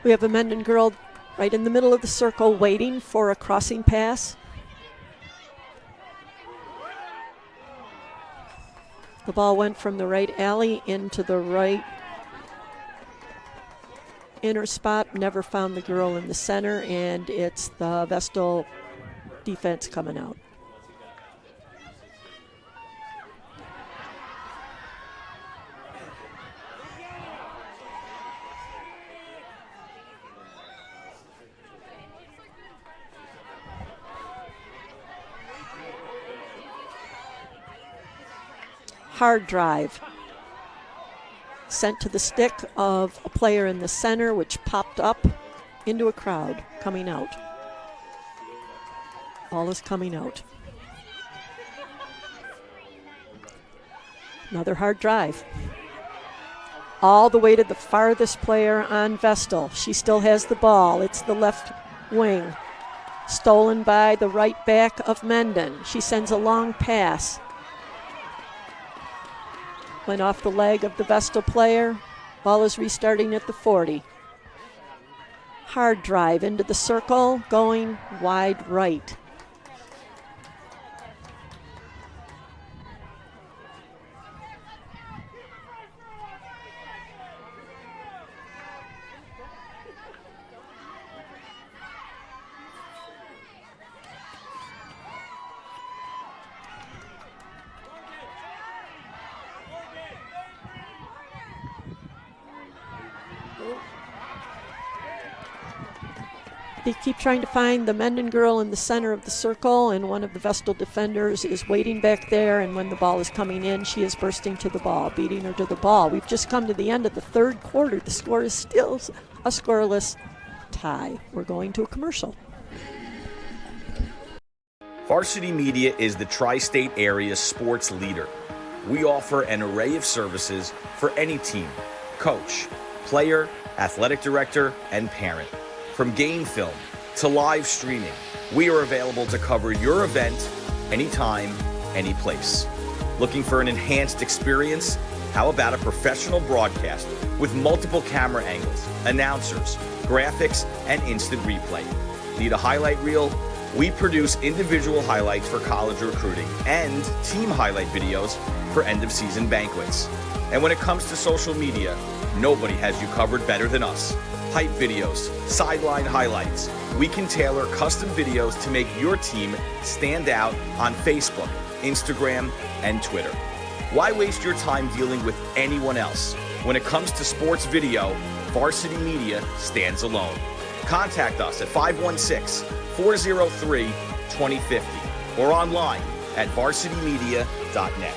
C: We have a Mendon girl right in the middle of the circle waiting for a crossing pass. The ball went from the right alley into the right inner spot, never found the girl in the center, and it's the Vestal defense coming out. Hard drive sent to the stick of a player in the center, which popped up into a crowd coming out. Ball is coming out. Another hard drive. All the way to the farthest player on Vestal. She still has the ball. It's the left wing. Stolen by the right back of Mendon. She sends a long pass. Went off the leg of the Vestal player. Ball is restarting at the 40. Hard drive into the circle, going wide right. They keep trying to find the Mendon girl in the center of the circle, and one of the Vestal defenders is waiting back there, and when the ball is coming in, she is bursting to the ball, beating her to the ball. We've just come to the end of the third quarter. The score is still a scoreless tie. We're going to a commercial.
D: Varsity Media is the tri-state area sports leader. We offer an array of services for any team, coach, player, athletic director, and parent. From game film to live streaming, we are available to cover your event anytime, any place. Looking for an enhanced experience? How about a professional broadcast with multiple camera angles, announcers, graphics, and instant replay? Need a highlight reel? We produce individual highlights for college recruiting and team highlight videos for end-of-season banquets. And when it comes to social media, nobody has you covered better than us. Hype videos, sideline highlights. We can tailor custom videos to make your team stand out on Facebook, Instagram, and Twitter. Why waste your time dealing with anyone else? When it comes to sports video, Varsity Media stands alone. Contact us at 516-403-2050 or online at varsitymedia.net.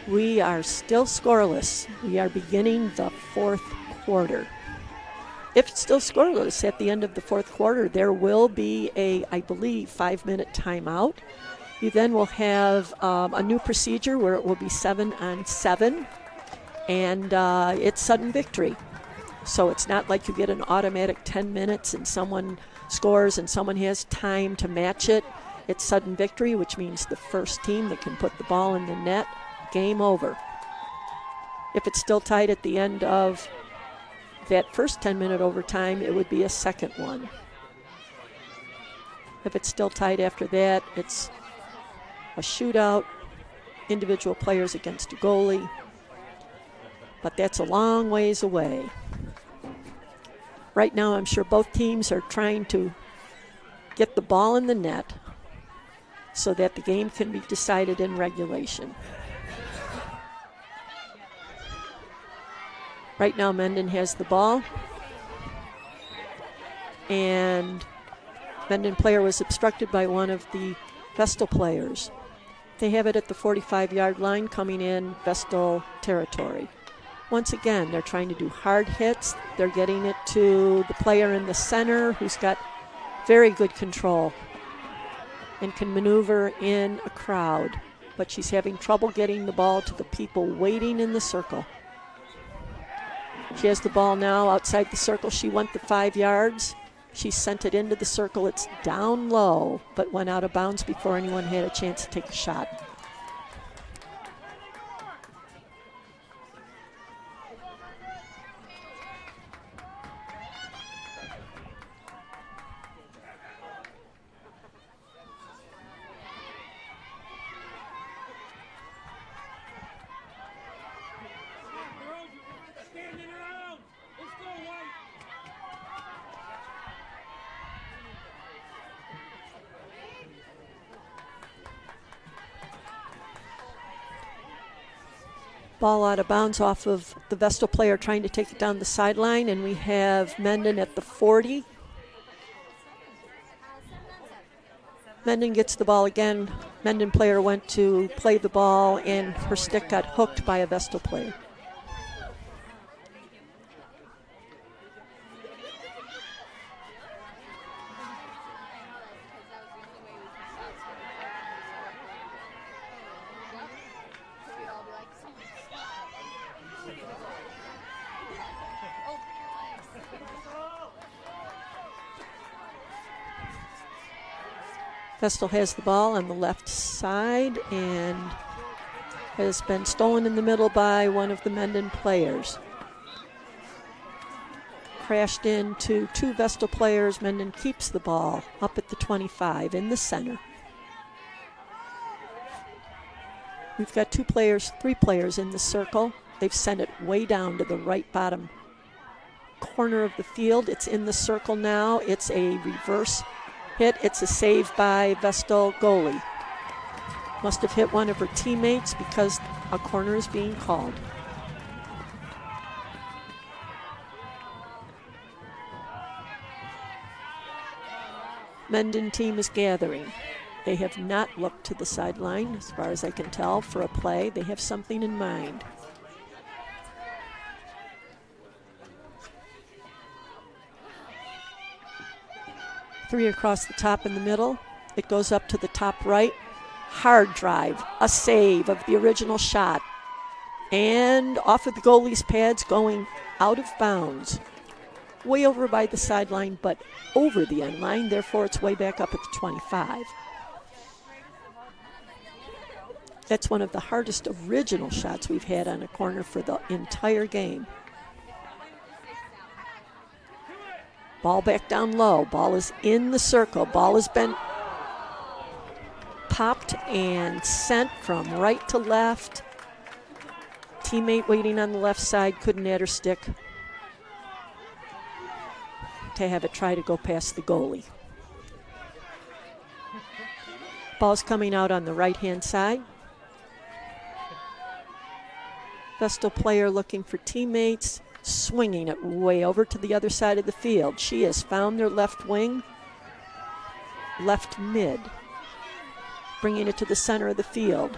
D: We are still scoreless. We are beginning the fourth quarter.
C: if it's still scoreless at the end of the fourth quarter, there will be a, I believe, 5-minute timeout. You then will have a new procedure where it will be 7-on-7, and it's sudden victory. So it's not like you get an automatic 10 minutes and someone scores and someone has time to match it. It's sudden victory, which means the first team that can put the ball in the net, game over. If it's still tied at the end of that first 10-minute overtime, it would be a second one. If it's still tied after that, it's a shootout, individual players against a goalie. But that's a long ways away. Right now, I'm sure both teams are trying to get the ball in the net so that the game can be decided in regulation. Right now, Mendon has the ball, and Mendon player was obstructed by one of the Vestal players. They have it at the 45-yard line coming in Vestal territory. Once again, they're trying to do hard hits. They're getting it to the player in the center who's got very good control and can maneuver in a crowd, but she's having trouble getting the ball to the people waiting in the circle. She has the ball now outside the circle. She went the 5 yards. She sent it into the circle. It's down low, but went out of bounds before anyone had a chance to take a shot. Ball out of bounds off of the Vestal player trying to take it down the sideline, and we have Mendon at the 40. Mendon gets the ball again. Mendon player went to play the ball, and her stick got hooked by a Vestal player. Vestal has the ball on the left side and has been stolen in the middle by one of the Mendon players. Crashed into two Vestal players. Mendon keeps the ball up at the 25 in the center. We've got three players in the circle. They've sent it way down to the right bottom corner of the field. It's in the circle now. It's a reverse hit. It's a save by Vestal goalie. Must have hit one of her teammates because a corner is being called. Mendon team is gathering. They have not looked to the sideline, as far as I can tell, for a play. They have something in mind. Three across the top in the middle. It goes up to the top right. Hard drive, a save of the original shot. And off of the goalie's pads, going out of bounds. Way over by the sideline, but over the end line. Therefore, it's way back up at the 25. That's one of the hardest original shots we've had on a corner for the entire game. Ball back down low. Ball is in the circle. Ball has been popped and sent from right to left. Teammate waiting on the left side couldn't add her stick to have it try to go past the goalie. Ball's coming out on the right-hand side. Vestal player looking for teammates, swinging it way over to the other side of the field. She has found their left wing, left mid, bringing it to the center of the field.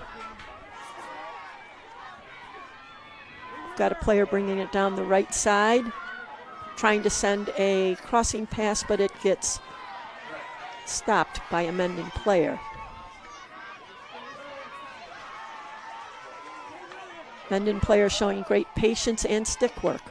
C: Got a player bringing it down the right side, trying to send a crossing pass, but it gets stopped by a Mendon player. Mendon player showing great patience and stick work.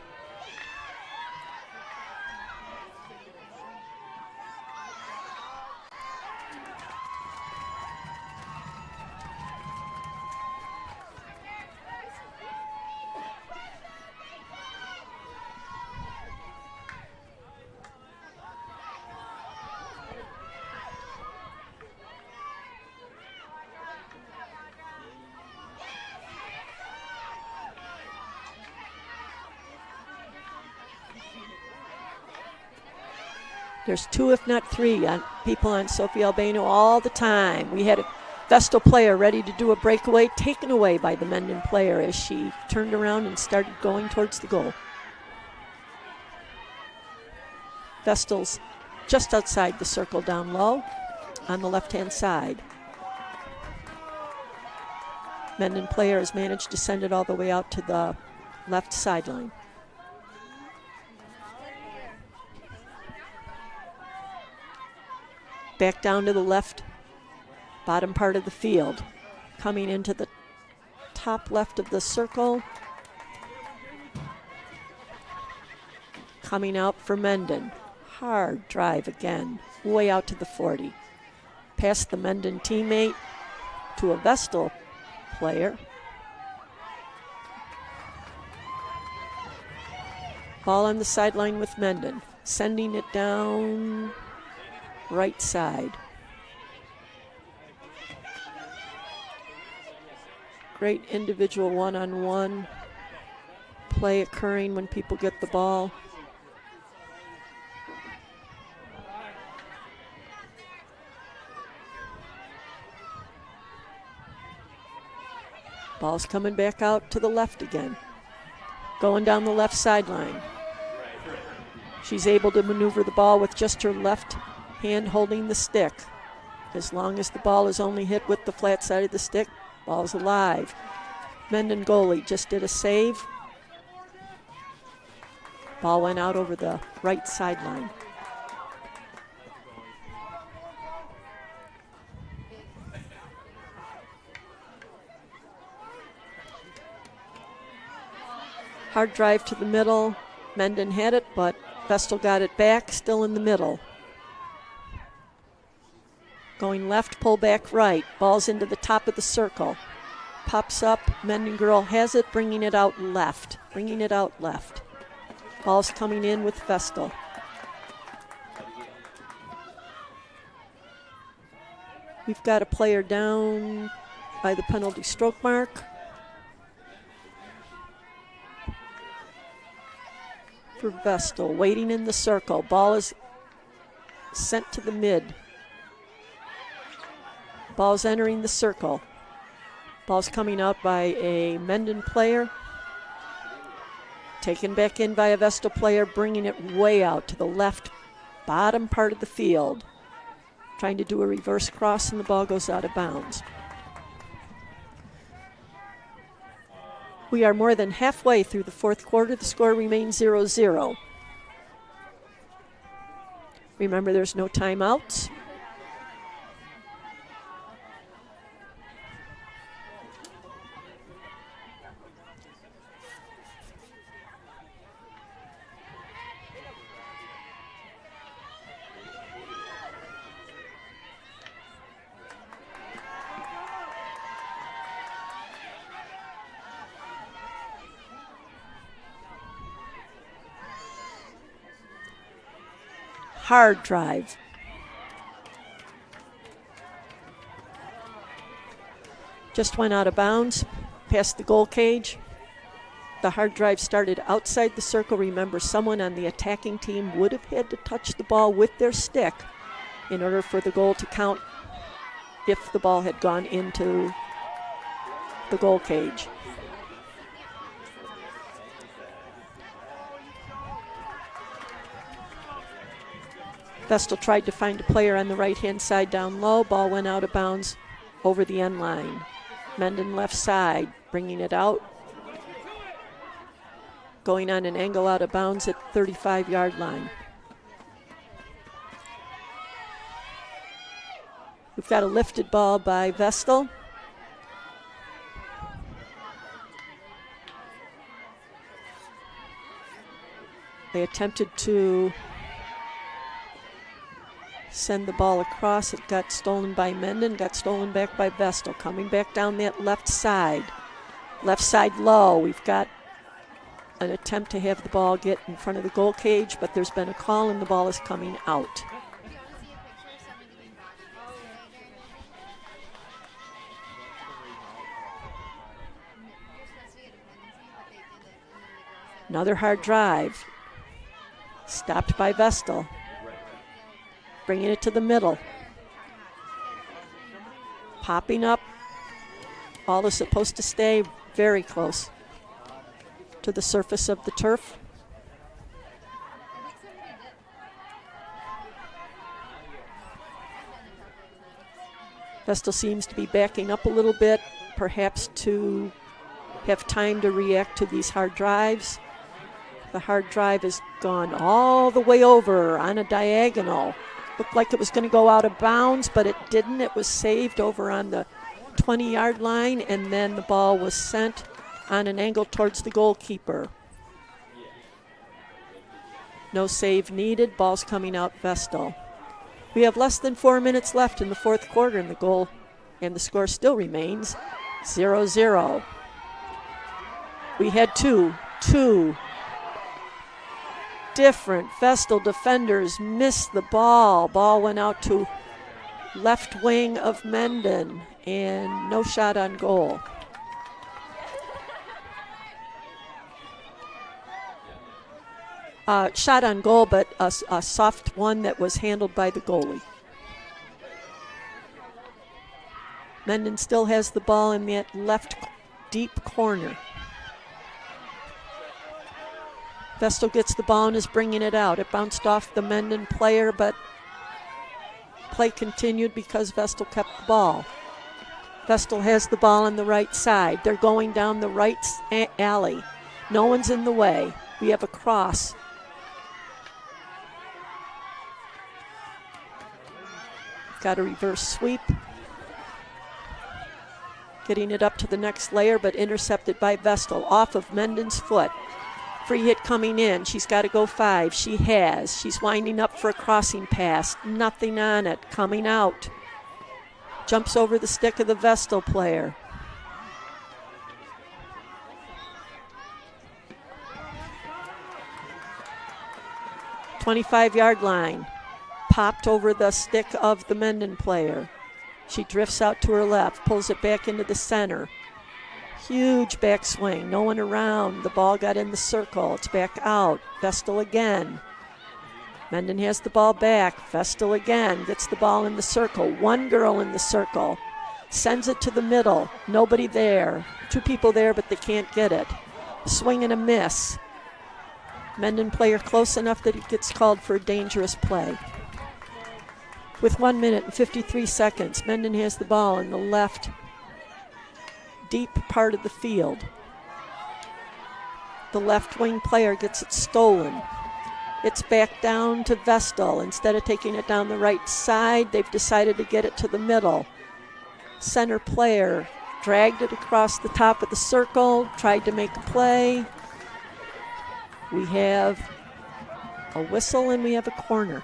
C: There's 2, if not 3, people on Sophie Albano all the time. We had a Vestal player ready to do a breakaway, taken away by the Mendon player as she turned around and started going towards the goal. Vestal's just outside the circle down low on the left-hand side. Mendon player has managed to send it all the way out to the left sideline. Back down to the left bottom part of the field. Coming into the top left of the circle. Coming out for Mendon. Hard drive again, way out to the 40. Past the Mendon teammate to a Vestal player. Ball on the sideline with Mendon. Sending it down right side. Great individual one-on-one play occurring when people get the ball. Ball's coming back out to the left again. Going down the left sideline. She's able to maneuver the ball with just her left hand holding the stick. As long as the ball is only hit with the flat side of the stick, ball's alive. Mendon goalie just did a save. Ball went out over the right sideline. Hard drive to the middle. Mendon had it, but Vestal got it back, still in the middle. Going left, pull back right. Ball's into the top of the circle. Pops up, Mendon girl has it, bringing it out left. Ball's coming in with Vestal. We've got a player down by the penalty stroke mark. For Vestal, waiting in the circle. Ball is sent to the mid. Ball's entering the circle. Ball's coming out by a Mendon player. Taken back in by a Vestal player, bringing it way out to the left bottom part of the field. Trying to do a reverse cross, and the ball goes out of bounds. We are more than halfway through the fourth quarter. The score remains 0-0. Remember, there's no timeouts. Hard drive. Just went out of bounds, past the goal cage. The hard drive started outside the circle. Remember, someone on the attacking team would have had to touch the ball with their stick in order for the goal to count if the ball had gone into the goal cage. Vestal tried to find a player on the right-hand side down low. Ball went out of bounds over the end line. Mendon left side, bringing it out. going on an angle out of bounds at 35-yard line. We've got a lifted ball by Vestal. They attempted to send the ball across. It got stolen by Mendon, got stolen back by Vestal. Coming back down that left side. Left side low. We've got an attempt to have the ball get in front of the goal cage, but there's been a call and the ball is coming out. Another hard drive. Stopped by Vestal. Bringing it to the middle. Popping up. Ball is supposed to stay very close to the surface of the turf. Vestal seems to be backing up a little bit, perhaps to have time to react to these hard drives. The hard drive has gone all the way over on a diagonal. Looked like it was going to go out of bounds, but it didn't. It was saved over on the 20-yard line, and then the ball was sent on an angle towards the goalkeeper. No save needed. Ball's coming out Vestal. We have less than 4 minutes left in the fourth quarter, and the score still remains 0-0. We had two different Vestal defenders missed the ball. Ball went out to left wing of Mendon, and no shot on goal. Shot on goal, but a soft one that was handled by the goalie. Mendon still has the ball in that left deep corner. Vestal gets the ball and is bringing it out. It bounced off the Mendon player, but play continued because Vestal kept the ball. Vestal has the ball on the right side. They're going down the right alley. No one's in the way. We have a cross. Got a reverse sweep. Getting it up to the next layer, but intercepted by Vestal off of Mendon's foot. Free hit coming in. She's got to go 5. She has. She's winding up for a crossing pass. Nothing on it. Coming out. Jumps over the stick of the Vestal player. "25-yard line. Popped over the stick of the Mendon player. She drifts out to her left, pulls it back into the center. Huge backswing, no one around. The ball got in the circle. It's back out. Vestal again. Mendon has the ball back. Vestal again gets the ball in the circle. One girl in the circle. Sends it to the middle. Nobody there. 2 people there, but they can't get it. Swing and a miss. Mendon player close enough that it gets called for a dangerous play. With 1 minute and 53 seconds, Mendon has the ball in the left deep part of the field. The left wing player gets it stolen. It's back down to Vestal. Instead of taking it down the right side, they've decided to get it to the middle. Center player dragged it across the top of the circle, tried to make a play. We have a whistle and we have a corner.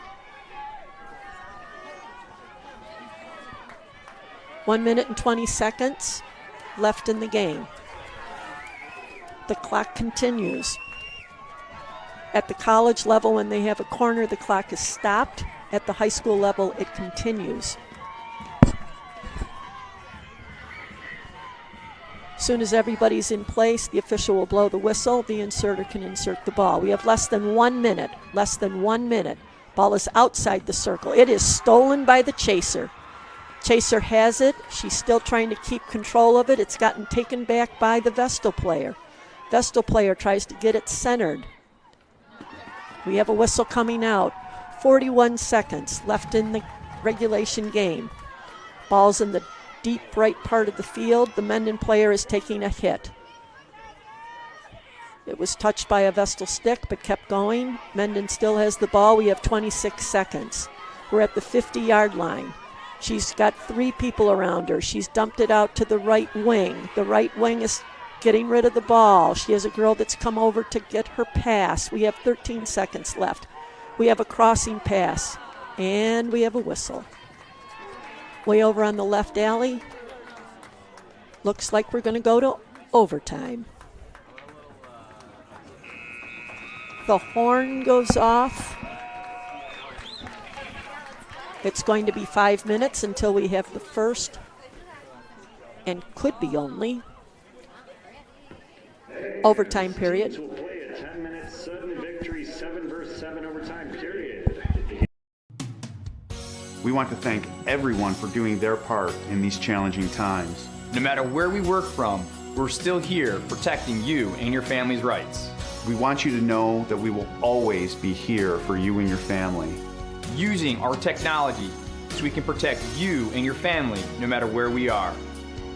C: 1 minute and 20 seconds left in the game. The clock continues. At the college level, when they have a corner, the clock is stopped. At the high school level, it continues. As soon as everybody's in place, the official will blow the whistle. The inserter can insert the ball. We have less than 1 minute. Less than 1 minute. Ball is outside the circle. It is stolen by the chaser. Chaser has it. She's still trying to keep control of it. It's gotten taken back by the Vestal player. Vestal player tries to get it centered. We have a whistle coming out. 41 seconds left in the regulation game. Ball's in the deep right part of the field. The Mendon player is taking a hit. It was touched by a Vestal stick but kept going. Mendon still has the ball. We have 26 seconds. We're at the 50-yard line. She's got 3 people around her. She's dumped it out to the right wing. The right wing is getting rid of the ball. She has a girl that's come over to get her pass. We have 13 seconds left. We have a crossing pass, and we have a whistle. Way over on the left alley. Looks like we're going to go to overtime. The horn goes off. It's going to be 5 minutes until we have the first, and could be only, overtime period.
A: We'll play a 10-minute sudden victory, 7-7 overtime period.
E: We want to thank everyone for doing their part in these challenging times.
F: No matter where we work from, we're still here protecting you and your family's rights.
E: We want you to know that we will always be here for you and your family.
F: Using our technology so we can protect you and your family no matter where we are.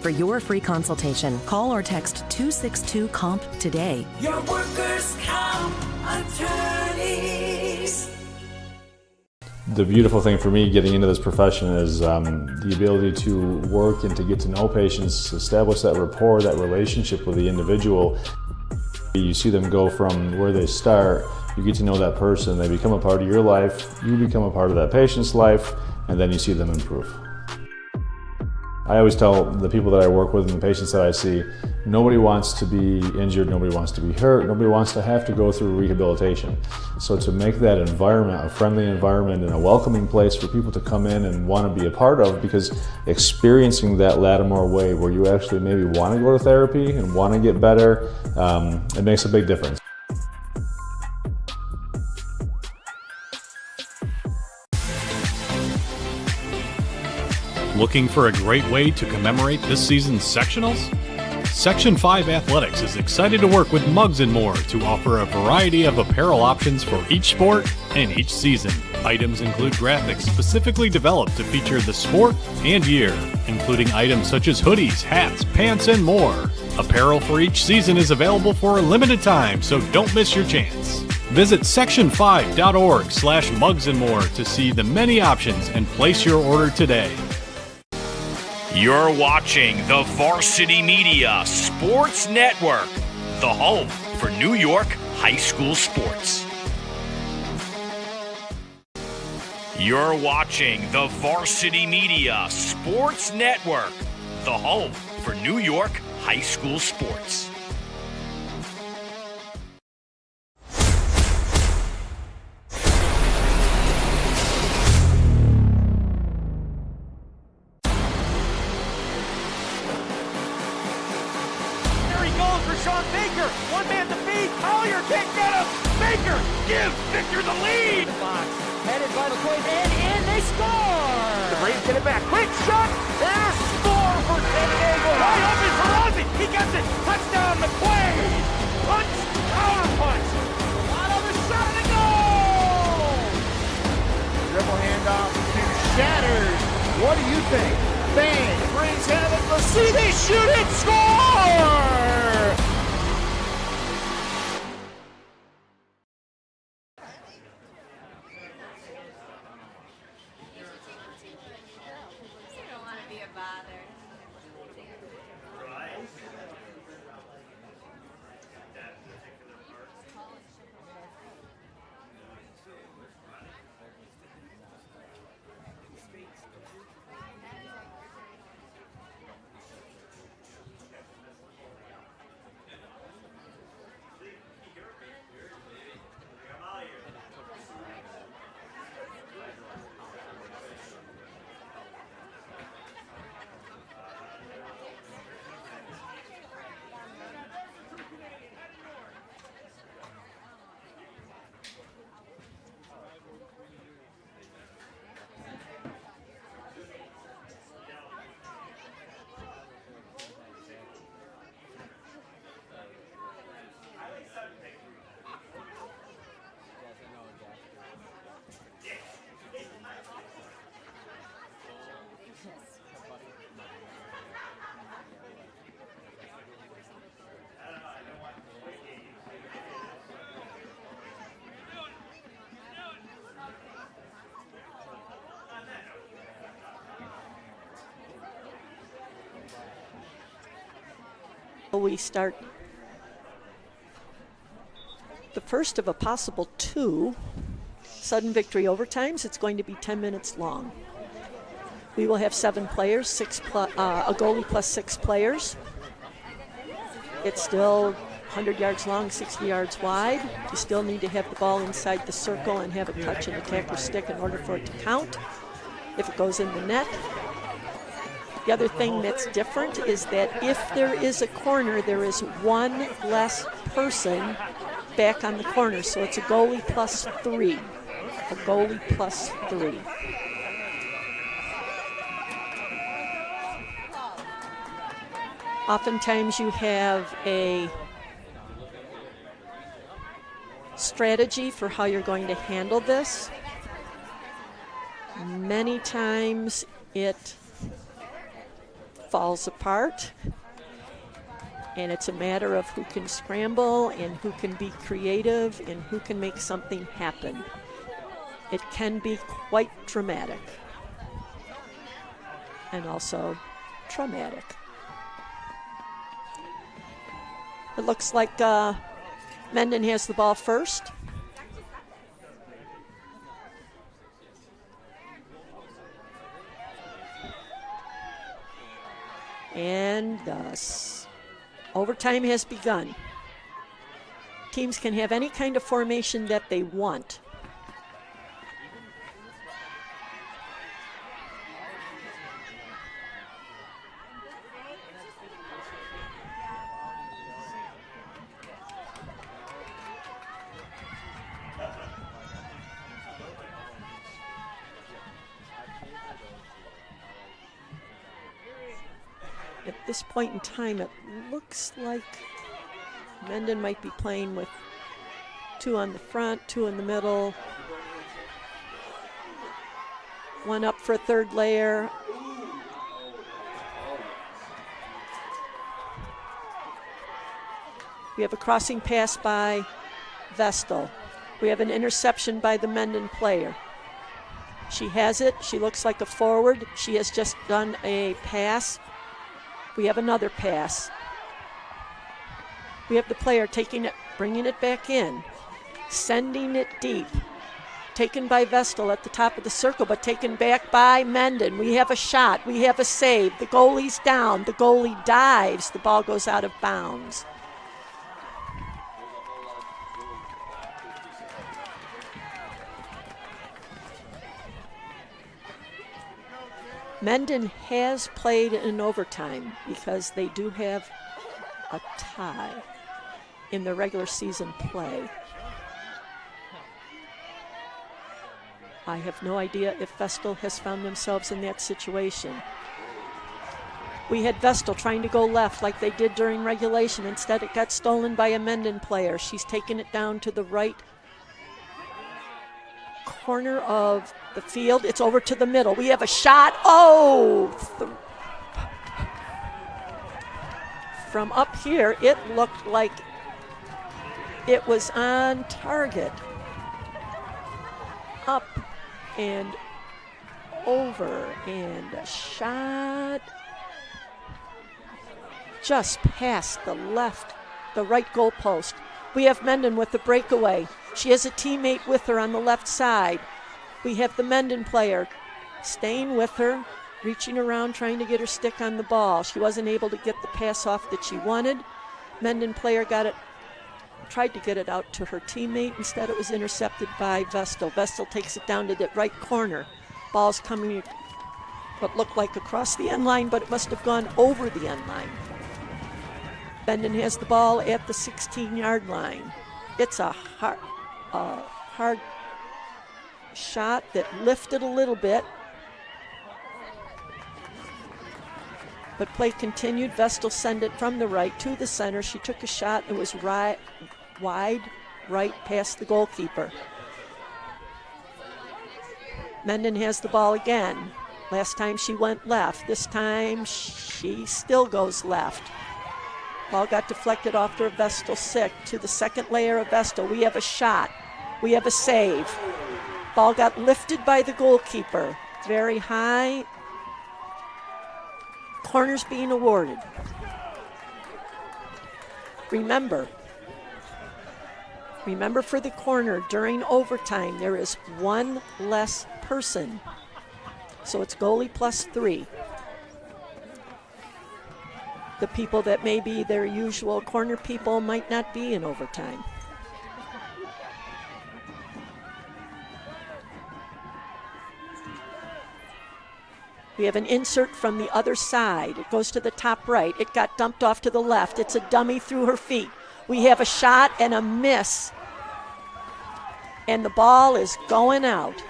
G: For your free consultation, call or text 262-COMP today.
H: Your workers' comp attorneys.
L: The beautiful thing for me getting into this profession is the ability to work and to get to know patients, establish that rapport, that relationship with the individual. You see them go from where they start, you get to know that person, they become a part of your life, you become a part of that patient's life, and then you see them improve. I always tell the people that I work with and the patients that I see, nobody wants to be injured, nobody wants to be hurt, nobody wants to have to go through rehabilitation. So to make that environment a friendly environment and a welcoming place for people to come in and want to be a part of, because experiencing that Lattimore way where you actually maybe want to go to therapy and want to get better, it makes a big difference.
J: Looking for a great way to commemorate this season's sectionals? Section 5 Athletics is excited to work with Muggs & More to offer a variety of apparel options for each sport and each season. Items include graphics specifically developed to feature the sport and year, including items such as hoodies, hats, pants, and more. Apparel for each season is available for a limited time, so don't miss your chance. Visit section5.org/Muggs & More to see the many options and place your order today.
D: You're watching the Varsity Media Sports Network, the home for New York high school sports. You're watching the Varsity Media Sports Network, the home for New York high school sports.
K: One man to beat. Collier can't get him. Baker gives Victor the lead. Headed by McQuaid, and they score. The Braves get it back. Quick shot. And a score for San Diego. Wide open for Ozzy. He gets it. Touchdown, McQuaid. Punch, counter punch. Out of the shot and a goal. Dribble handoff to Shatters. What do you think? Bang. Braves have it. Let's see. They shoot it. Score.
C: We start the first of a possible 2 sudden victory overtimes. It's going to be 10 minutes long. We will have 7 players, a goalie plus 6 players. It's still 100 yards long, 60 yards wide. You still need to have the ball inside the circle and have it touch an attacker's stick in order for it to count. If it goes in the net. The other thing that's different is that if there is a corner, there is 1 less person back on the corner. So it's a goalie plus 3. A goalie plus 3. Oftentimes you have a strategy for how you're going to handle this. Many times it falls apart, and it's a matter of who can scramble and who can be creative and who can make something happen. It can be quite dramatic and also traumatic. It looks like Mendon has the ball first. And thus, overtime has begun. Teams can have any kind of formation that they want. At this point in time, it looks like Mendon might be playing with 2 on the front, 2 in the middle, 1 up for a third layer. We have a crossing pass by Vestal. We have an interception by the Mendon player. She has it. She looks like a forward. She has just done a pass. We have another pass. We have the player taking it, bringing it back in, sending it deep. Taken by Vestal at the top of the circle, but taken back by Mendon. We have a shot. We have a save. The goalie's down. The goalie dives. The ball goes out of bounds. Mendon has played in overtime because they do have a tie in the regular season play. I have no idea if Vestal has found themselves in that situation. We had Vestal trying to go left like they did during regulation. Instead, it got stolen by a Mendon player. She's taken it down to the right corner of the field. It's over to the middle. We have a shot. Oh! From up here, it looked like it was on target. Up and over, and a shot just past the right goal post. We have Mendon with the breakaway. She has a teammate with her on the left side. We have the Mendon player staying with her, reaching around, trying to get her stick on the ball. She wasn't able to get the pass off that she wanted. Mendon player tried to get it out to her teammate. Instead, it was intercepted by Vestal. Vestal takes it down to the right corner. Ball's coming what looked like across the end line, but it must have gone over the end line. Mendon has the ball at the 16-yard line. It's a hard shot that lifted a little bit, but play continued. Vestal sent it from the right to the center. She took a shot. It was wide right past the goalkeeper. Mendon has the ball again. Last time she went left. This time she still goes left. Ball got deflected off to a Vestal sick to the second layer of Vestal. We have a shot. We have a save. Ball got lifted by the goalkeeper. Very high. Corners being awarded. Remember for the corner, during overtime, there is one less person. So it's goalie plus 3. The people that may be their usual corner people might not be in overtime. We have an insert from the other side. It goes to the top right. It got dumped off to the left. It's a dummy through her feet. We have a shot and a miss. And the ball is going out.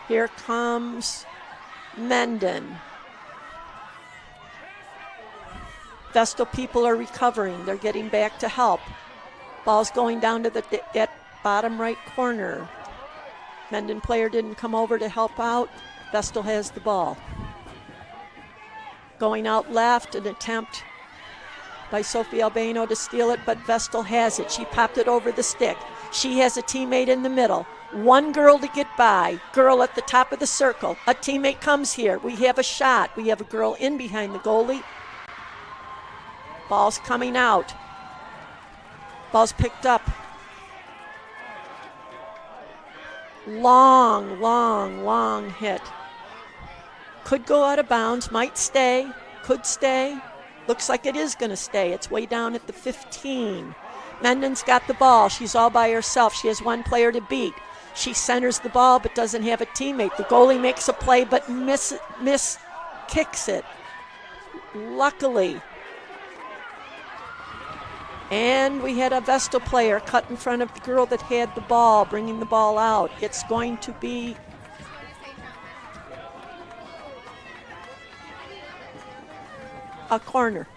C: Here comes Mendon. Vestal people are recovering. They're getting back to help. Ball's going down to that bottom right corner. Mendon player didn't come over to help out. Vestal has the ball. Going out left, an attempt by Sophie Albano to steal it, but Vestal has it. She popped it over the stick. She has a teammate in the middle. One girl to get by. Girl at the top of the circle. A teammate comes here. We have a shot. We have a girl in behind the goalie. Ball's coming out. Ball's picked up. Long hit. Could go out of bounds, might stay, could stay. Looks like it is going to stay. It's way down at the 15. Mendon's got the ball. She's all by herself. She has one player to beat. She centers the ball but doesn't have a teammate. The goalie makes a play but kicks it. Luckily. And we had a Vestal player cut in front of the girl that had the ball, bringing the ball out. It's going to be a corner.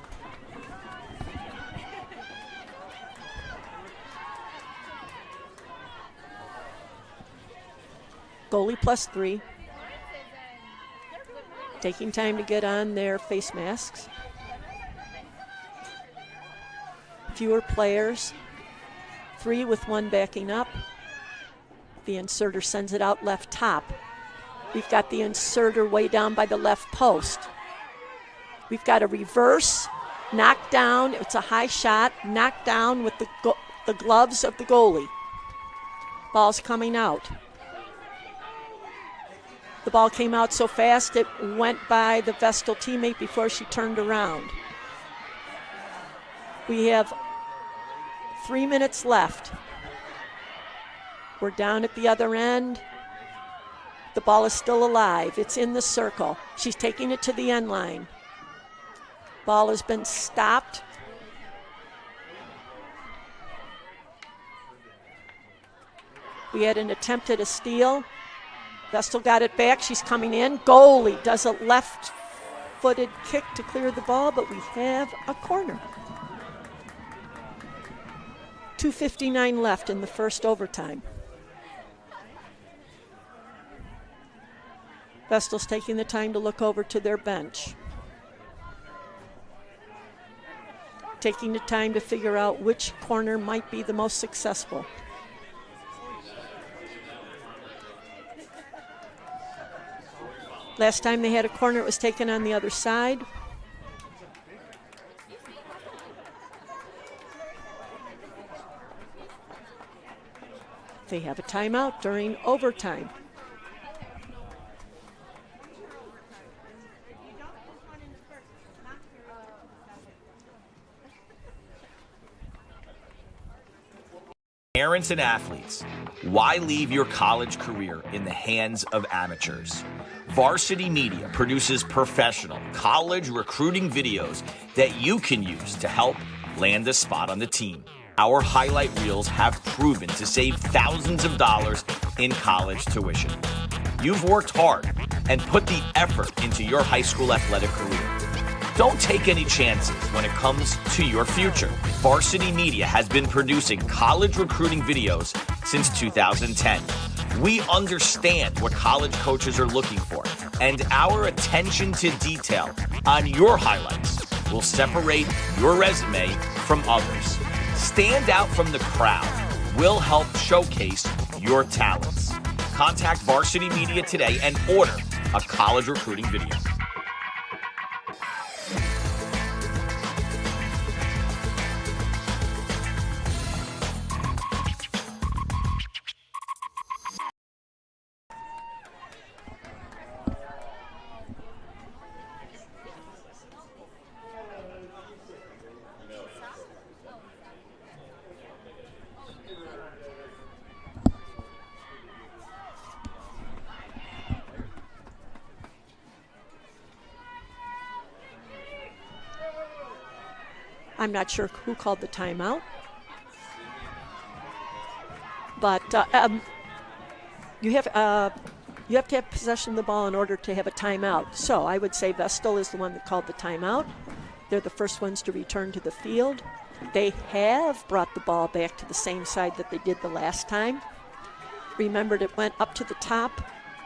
C: Goalie plus 3. Taking time to get on their face masks. Fewer players, 3 with 1 backing up. The inserter sends it out left top. We've got the inserter way down by the left post. We've got a reverse, knocked down. It's a high shot, knocked down with the gloves of the goalie. Ball's coming out. The ball came out so fast it went by the Vestal teammate before she turned around. We have 3 minutes left. We're down at the other end. The ball is still alive. It's in the circle. She's taking it to the end line. Ball has been stopped. We had an attempt at a steal. Vestal got it back. She's coming in. Goalie does a left-footed kick to clear the ball, but we have a corner. 2:59 left in the first overtime. Vestal's taking the time to look over to their bench. Taking the time to figure out which corner might be the most successful. Last time they had a corner, it was taken on the other side. They have a timeout during overtime.
D: Parents and athletes, why leave your college career in the hands of amateurs? Varsity Media produces professional college recruiting videos that you can use to help land a spot on the team. Our highlight reels have proven to save thousands of dollars in college tuition. You've worked hard and put the effort into your high school athletic career. Don't take any chances when it comes to your future. Varsity Media has been producing college recruiting videos since 2010. We understand what college coaches are looking for, and our attention to detail on your highlights will separate your resume from others. Stand out from the crowd. We'll help showcase your talents. Contact Varsity Media today and order a college recruiting video.
C: I'm not sure who called the timeout, but you have to have possession of the ball in order to have a timeout. So I would say Vestal is the one that called the timeout. They're the first ones to return to the field. They have brought the ball back to the same side that they did the last time. Remembered it went up to the top.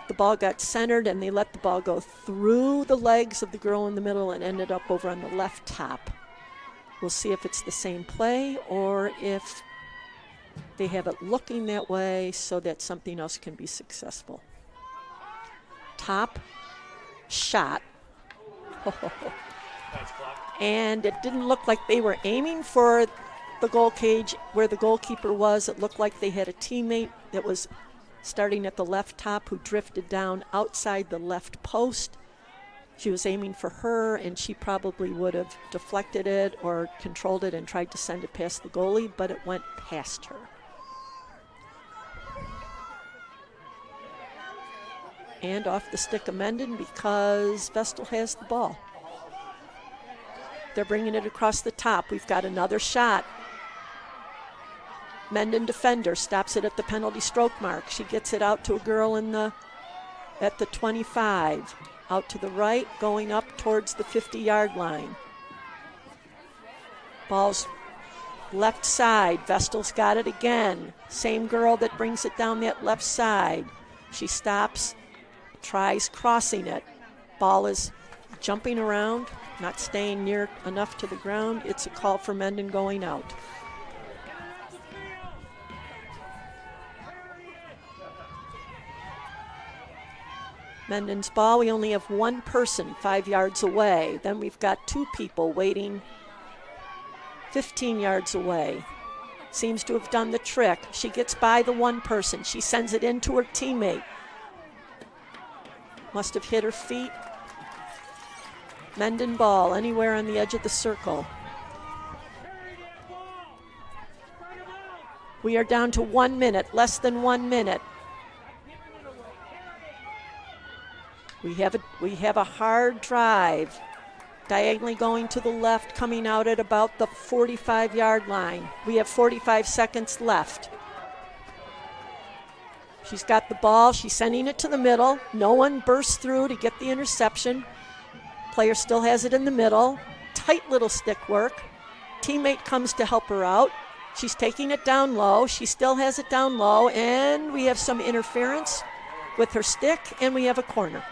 C: The ball got centered, and they let the ball go through the legs of the girl in the middle and ended up over on the left top. We'll see if it's the same play or if they have it looking that way so that something else can be successful. Top shot. And it didn't look like they were aiming for the goal cage where the goalkeeper was. It looked like they had a teammate that was starting at the left top who drifted down outside the left post. She was aiming for her, and she probably would have deflected it or controlled it and tried to send it past the goalie, but it went past her. And off the stick of Mendon because Vestal has the ball. They're bringing it across the top. We've got another shot. Mendon defender stops it at the penalty stroke mark. She gets it out to a girl at the 25. Out to the right, going up towards the 50-yard line. Ball's left side. Vestal's got it again. Same girl that brings it down that left side. She stops, tries crossing it. Ball is jumping around, not staying near enough to the ground. It's a call for Mendon going out. Mendon's ball, we only have one person 5 yards away. Then we've got two people waiting 15 yards away. Seems to have done the trick. She gets by the one person. She sends it in to her teammate. Must have hit her feet. Mendon ball anywhere on the edge of the circle. We are down to 1 minute, less than 1 minute. We have a hard drive, diagonally going to the left, coming out at about the 45-yard line. We have 45 seconds left. She's got the ball. She's sending it to the middle. No one bursts through to get the interception. Player still has it in the middle. Tight little stick work. Teammate comes to help her out. She's taking it down low. She still has it down low, and we have some interference with her stick, and we have a corner.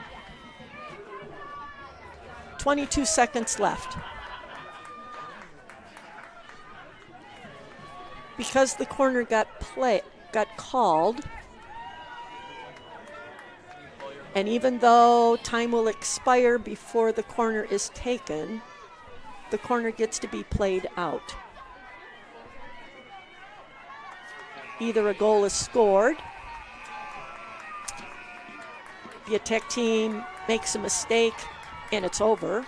C: 22 seconds left. Because the corner got called, and even though time will expire before the corner is taken, the corner gets to be played out. Either a goal is scored, the attack team makes a mistake, and it's over.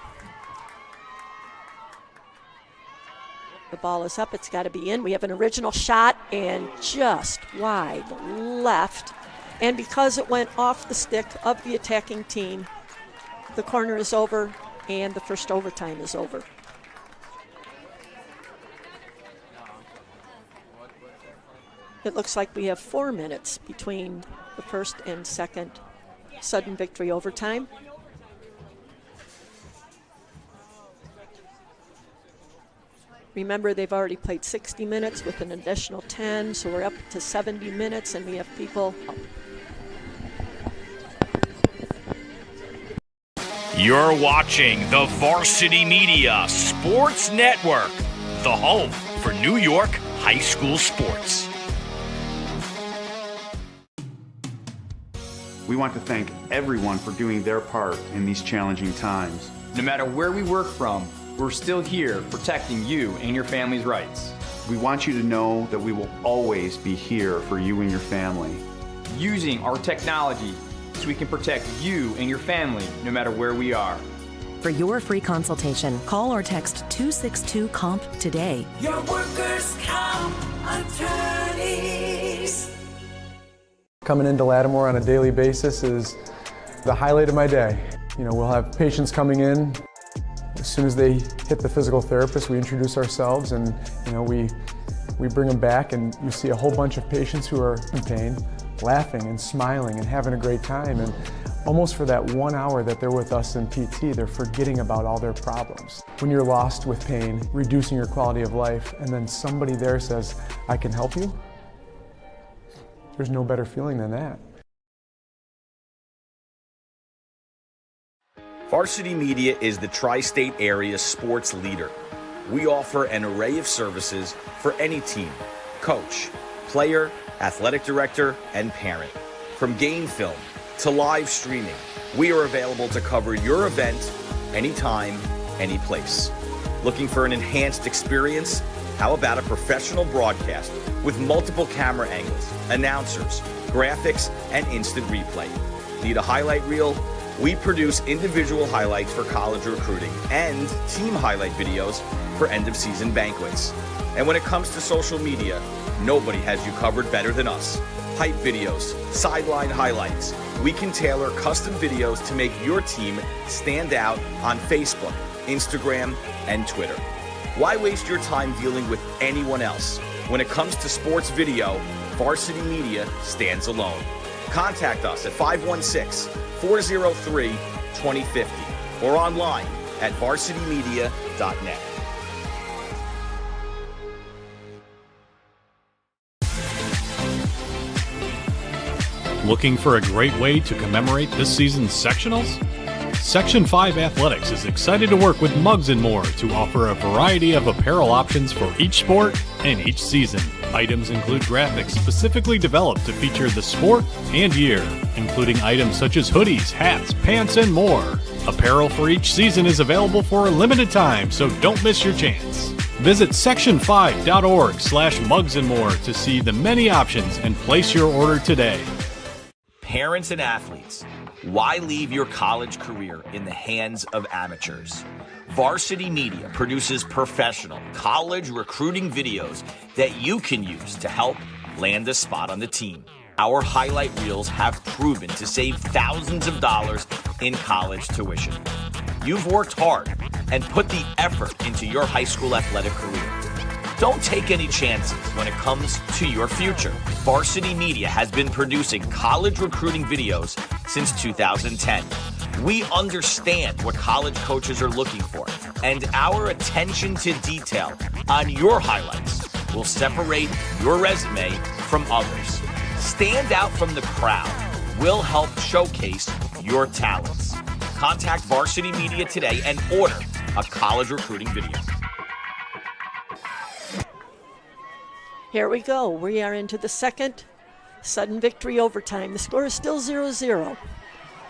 C: The ball is up. It's got to be in. We have an original shot and just wide left. And because it went off the stick of the attacking team, the corner is over and the first overtime is over. It looks like we have 4 minutes between the first and second sudden victory overtime. Remember, they've already played 60 minutes with an additional 10, so we're up to 70 minutes, and we have people.
D: You're watching the Varsity Media Sports Network, the home for New York high school sports.
E: We want to thank everyone for doing their part in these challenging times.
F: No matter where we work from, we're still here protecting you and your family's rights.
E: We want you to know that we will always be here for you and your family.
F: Using our technology so we can protect you and your family no matter where we are.
G: For your free consultation, call or text 262-COMP today.
H: Your workers' comp attorneys.
I: Coming into Lattimore on a daily basis is the highlight of my day. We'll have patients coming in. As soon as they hit the physical therapist, we introduce ourselves and we bring them back, and you see a whole bunch of patients who are in pain, laughing and smiling and having a great time. And almost for that 1 hour that they're with us in PT, they're forgetting about all their problems. When you're lost with pain, reducing your quality of life, and then somebody there says, "I can help you," there's no better feeling than that.
D: Varsity Media is the tri-state area sports leader. We offer an array of services for any team, coach, player, athletic director, and parent. From game film to live streaming, we are available to cover your event anytime, any place. Looking for an enhanced experience? How about a professional broadcast with multiple camera angles, announcers, graphics, and instant replay? Need a highlight reel? We produce individual highlights for college recruiting and team highlight videos for end-of-season banquets. And when it comes to social media, nobody has you covered better than us. Hype videos, sideline highlights. We can tailor custom videos to make your team stand out on Facebook, Instagram, and Twitter. Why waste your time dealing with anyone else? When it comes to sports video, Varsity Media stands alone. Contact us at 516-403-2050 or online at varsitymedia.net.
J: Looking for a great way to commemorate this season's sectionals? Section 5 Athletics is excited to work with Muggs & More to offer a variety of apparel options for each sport and each season. Items include graphics specifically developed to feature the sport and year, including items such as hoodies, hats, pants, and more. Apparel for each season is available for a limited time, so don't miss your chance. Visit section5.org/mugsandmore to see the many options and place your order today.
D: Parents and athletes, why leave your college career in the hands of amateurs? Varsity Media produces professional college recruiting videos that you can use to help land a spot on the team. Our highlight reels have proven to save thousands of dollars in college tuition. You've worked hard and put the effort into your high school athletic career. Don't take any chances when it comes to your future. Varsity Media has been producing college recruiting videos since 2010. We understand what college coaches are looking for, and our attention to detail on your highlights will separate your resume from others. Stand out from the crowd. We'll help showcase your talents. Contact Varsity Media today and order a college recruiting video.
C: Here we go. We are into the second sudden victory overtime. The score is still 0-0.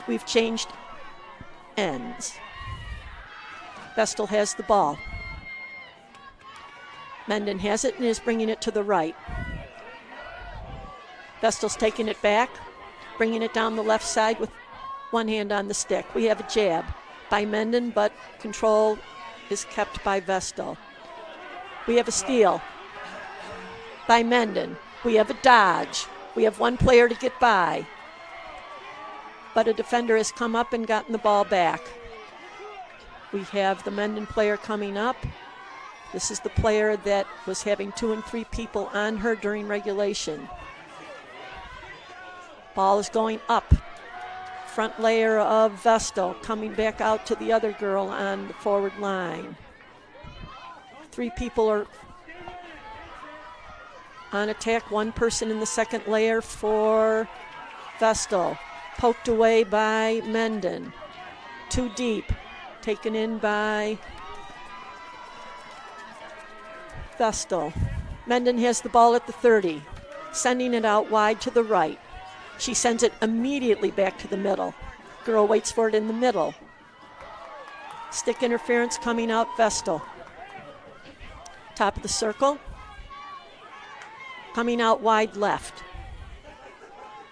C: We've changed ends. Vestal has the ball. Mendon has it and is bringing it to the right. Vestal's taking it back, bringing it down the left side with one hand on the stick. We have a jab by Mendon, but control is kept by Vestal. We have a steal by Mendon. We have a dodge. We have one player to get by. But a defender has come up and gotten the ball back. We have the Mendon player coming up. This is the player that was having 2 and 3 people on her during regulation. Ball is going up. Front layer of Vestal coming back out to the other girl on the forward line. 3 people are on attack, 1 person in the second layer for Vestal. Poked away by Mendon. Too deep. Taken in by Vestal. Mendon has the ball at the 30. Sending it out wide to the right. She sends it immediately back to the middle. Girl waits for it in the middle. Stick interference coming out Vestal. Top of the circle. Coming out wide left.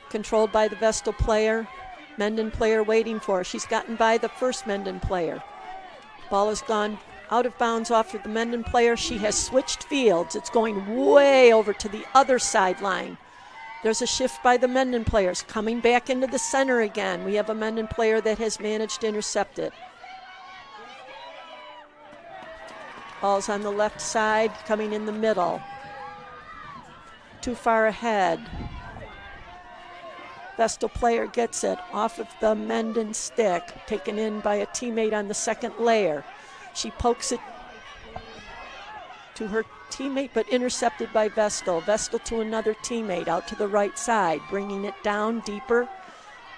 C: Controlled by the Vestal player. Mendon player waiting for her. She's gotten by the first Mendon player. Ball has gone out of bounds off of the Mendon player. She has switched fields. It's going way over to the other sideline. There's a shift by the Mendon players. Coming back into the center again. We have a Mendon player that has managed to intercept it. Ball's on the left side, coming in the middle. Too far ahead. Vestal player gets it off of the Mendon stick, taken in by a teammate on the second layer. She pokes it to her teammate, but intercepted by Vestal. Vestal to another teammate out to the right side, bringing it down deeper,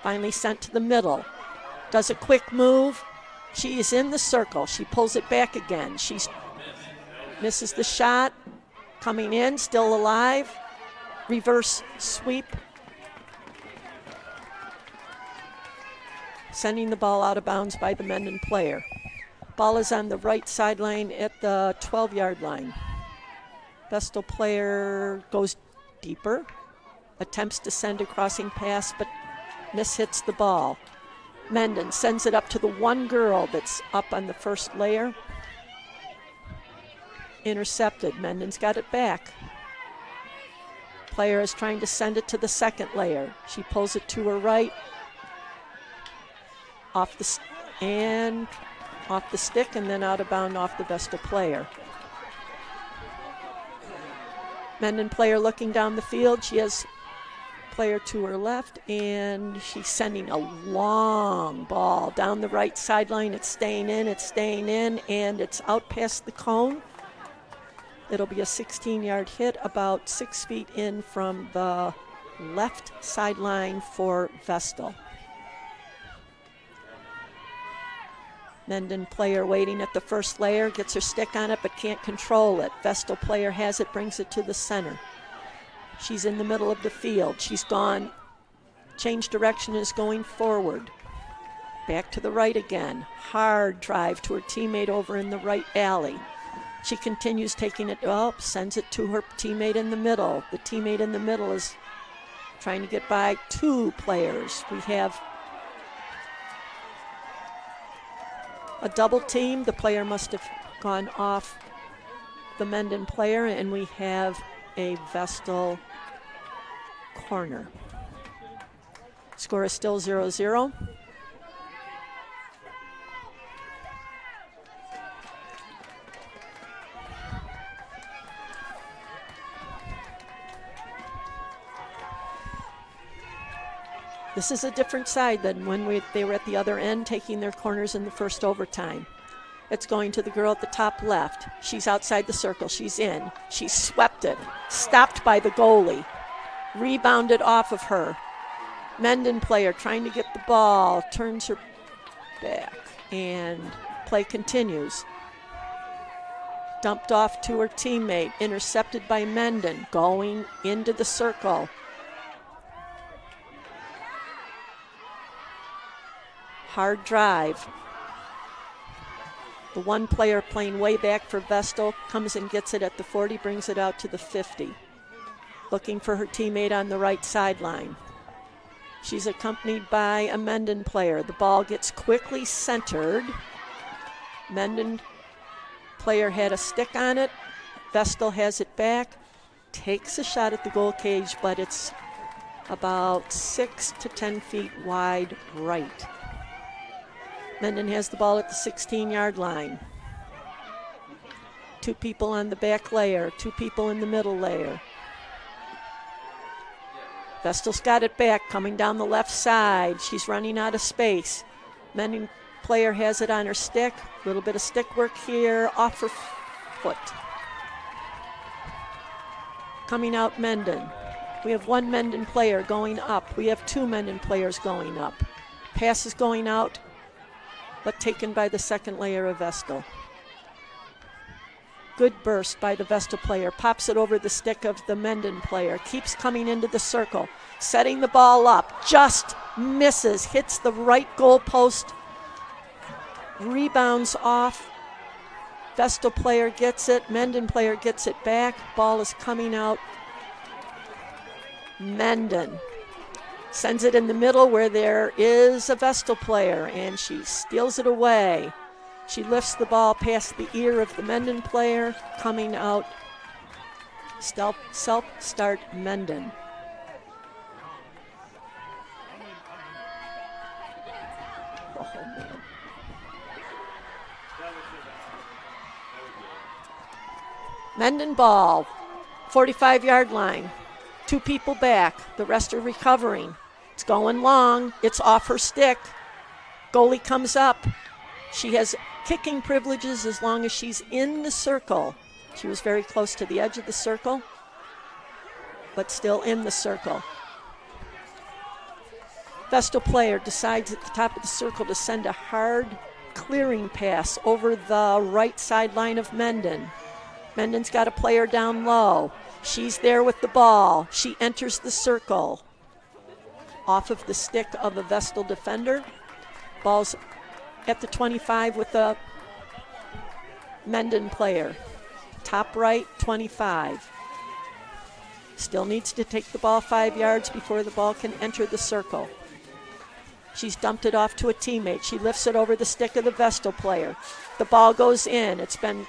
C: finally sent to the middle. Does a quick move. She is in the circle. She pulls it back again. She misses the shot. Coming in, still alive. Reverse sweep. Sending the ball out of bounds by the Mendon player. Ball is on the right sideline at the 12-yard line. Vestal player goes deeper, attempts to send a crossing pass, but mishits the ball. Mendon sends it up to the one girl that's up on the first layer. Intercepted. Mendon's got it back. Player is trying to send it to the second layer. She pulls it to her right. Off the stick and then out of bound off the Vestal player. Mendon player looking down the field. She has player to her left, and she's sending a long ball down the right sideline. It's staying in, and it's out past the cone. It'll be a 16-yard hit, about 6 feet in from the left sideline for Vestal. Mendon player waiting at the first layer, gets her stick on it but can't control it. Vestal player has it, brings it to the center. She's in the middle of the field. She's gone, change direction, is going forward. Back to the right again. Hard drive to her teammate over in the right alley. She continues taking it up, sends it to her teammate in the middle. The teammate in the middle is trying to get by two players. We have a double team. The player must have gone off the Mendon player, and we have a Vestal corner. Score is still 0-0. This is a different side than when they were at the other end taking their corners in the first overtime. It's going to the girl at the top left. She's outside the circle. She's in. She swept it. Stopped by the goalie. Rebounded off of her. Mendon player trying to get the ball. Turns her back. And play continues. Dumped off to her teammate. Intercepted by Mendon. Going into the circle. Hard drive. The one player playing way back for Vestal comes and gets it at the 40, brings it out to the 50. Looking for her teammate on the right sideline. She's accompanied by a Mendon player. The ball gets quickly centered. Mendon player had a stick on it. Vestal has it back. Takes a shot at the goal cage, but it's about 6 to 10 feet wide right. Mendon has the ball at the 16-yard line. Two people on the back layer, two people in the middle layer. Vestal's got it back, coming down the left side. She's running out of space. Mendon player has it on her stick. A little bit of stick work here, off her foot. Coming out Mendon. We have one Mendon player going up. We have two Mendon players going up. Pass is going out, but taken by the second layer of Vestal. Good burst by the Vestal player. Pops it over the stick of the Mendon player. Keeps coming into the circle. Setting the ball up. Just misses. Hits the right goal post. Rebounds off. Vestal player gets it. Mendon player gets it back. Ball is coming out. Mendon sends it in the middle where there is a Vestal player, and she steals it away. She lifts the ball past the ear of the Mendon player, coming out. Self-start Mendon. Oh, man. Mendon ball, 45-yard line. 2 people back. The rest are recovering. It's going long. It's off her stick. Goalie comes up. She has kicking privileges as long as she's in the circle. She was very close to the edge of the circle, but still in the circle. Vestal player decides at the top of the circle to send a hard clearing pass over the right sideline of Mendon. Mendon's got a player down low. She's there with the ball. She enters the circle. Off of the stick of a Vestal defender. Ball's at the 25 with the Mendon player. Top right, 25. Still needs to take the ball 5 yards before the ball can enter the circle. She's dumped it off to a teammate. She lifts it over the stick of the Vestal player. The ball goes in. It's been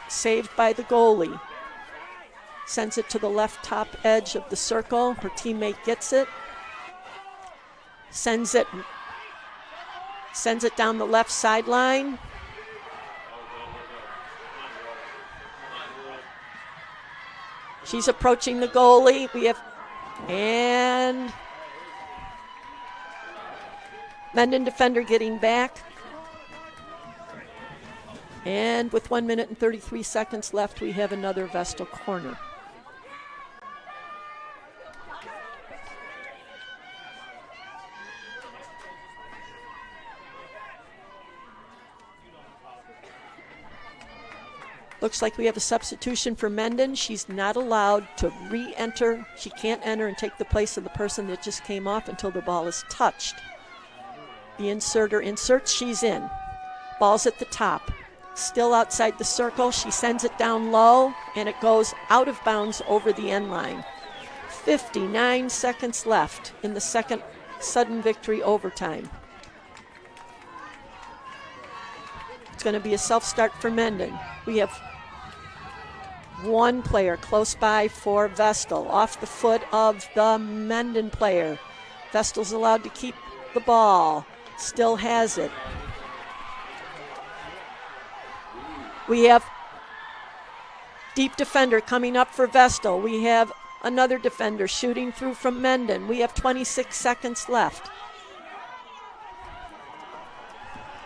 C: saved by the goalie. Sends it to the left top edge of the circle. Her teammate gets it. Sends it down the left sideline. She's approaching the goalie. And Mendon defender getting back. And with 1 minute and 33 seconds left, we have another Vestal corner. Looks like we have a substitution for Mendon. She's not allowed to re-enter. She can't enter and take the place of the person that just came off until the ball is touched. The inserter inserts, she's in. Ball's at the top. Still outside the circle. She sends it down low, and it goes out of bounds over the end line. 59 seconds left in the second sudden victory overtime. It's going to be a self-start for Mendon. We have one player close by for Vestal, off the foot of the Mendon player. Vestal's allowed to keep the ball, still has it. We have deep defender coming up for Vestal. We have another defender shooting through from Mendon. We have 26 seconds left.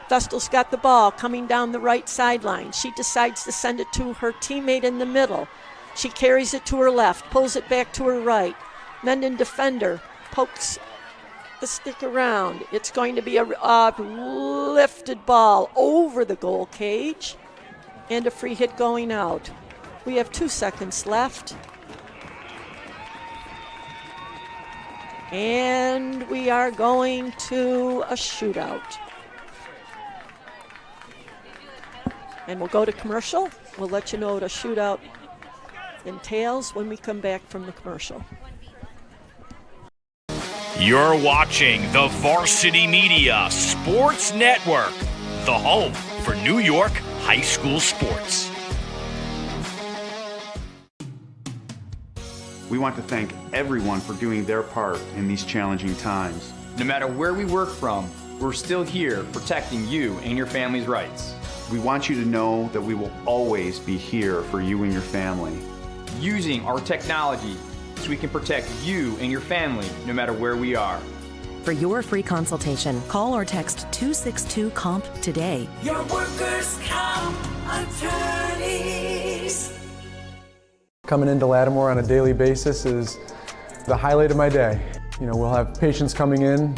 C: Vestal's got the ball coming down the right sideline. She decides to send it to her teammate in the middle. She carries it to her left, pulls it back to her right. Mendon defender pokes the stick around. It's going to be a lifted ball over the goal cage and a free hit going out. We have 2 seconds left. And we are going to a shootout. And we'll go to commercial. We'll let you know what a shootout entails when we come back from the commercial.
D: You're watching the Varsity Media Sports Network, the home for New York high school sports.
E: We want to thank everyone for doing their part in these challenging times.
F: No matter where we work from, we're still here protecting you and your family's rights.
E: We want you to know that we will always be here for you and your family.
F: Using our technology so we can protect you and your family no matter where we are.
G: For your free consultation, call or text 262-COMP today.
H: Your workers' comp attorneys.
I: Coming into Lattimore on a daily basis is the highlight of my day. We'll have patients coming in.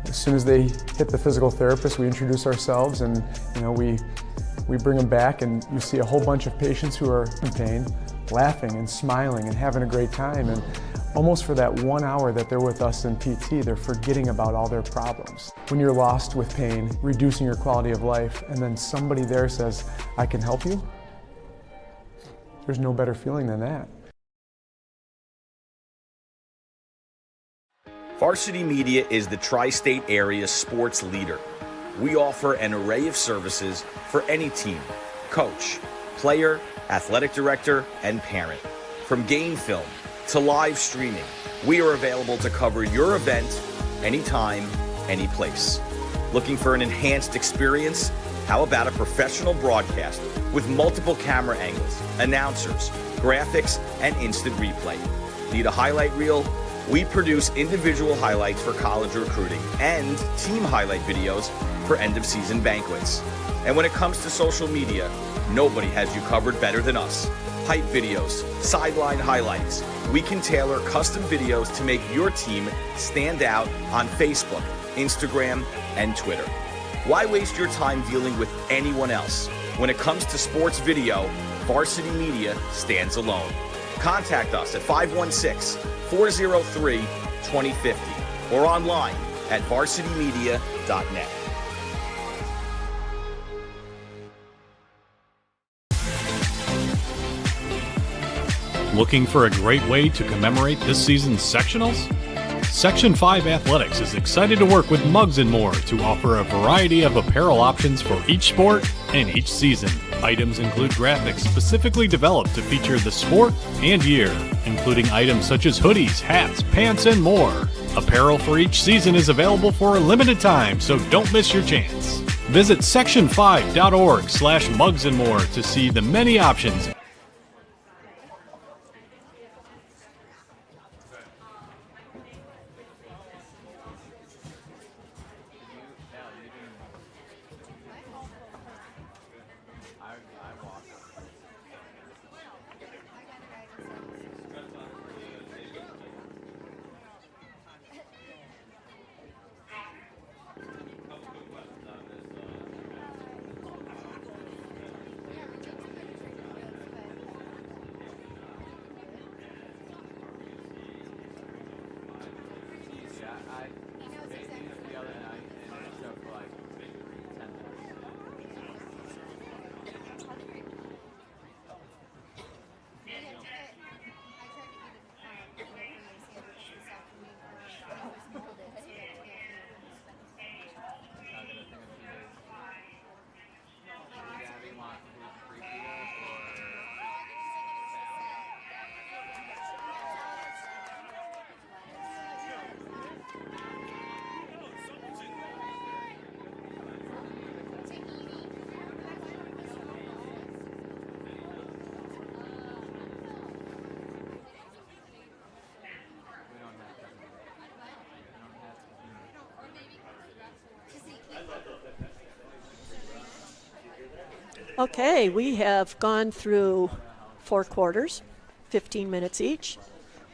I: As soon as they hit the physical therapist, we introduce ourselves and, we We bring them back and you see a whole bunch of patients who are in pain, laughing and smiling and having a great time. And almost for that 1 hour that they're with us in PT, they're forgetting about all their problems. When you're lost with pain, reducing your quality of life, and then somebody there says, I can help you, there's no better feeling than that.
D: Varsity Media is the tri-state area sports leader. We offer an array of services for any team, coach, player, athletic director, and parent. From game film to live streaming, we are available to cover your event anytime, any place. Looking for an enhanced experience? How about a professional broadcast with multiple camera angles, announcers, graphics, and instant replay? Need a highlight reel? We produce individual highlights for college recruiting and team highlight videos for end-of-season banquets. And when it comes to social media, nobody has you covered better than us. Hype videos, sideline highlights. We can tailor custom videos to make your team stand out on Facebook, Instagram, and Twitter. Why waste your time dealing with anyone else? When it comes to sports video, Varsity Media stands alone. Contact us at 516-403-2050 or online at varsitymedia.net.
J: Looking for a great way to commemorate this season's sectionals? Section 5 Athletics is excited to work with Muggs & More to offer a variety of apparel options for each sport and each season. Items include graphics specifically developed to feature the sport and year, including items such as hoodies, hats, pants, and more. Apparel for each season is available for a limited time, so don't miss your chance. Visit section5.org/Muggs & More to see the many options.
C: Okay, we have gone through 4 quarters, 15 minutes each.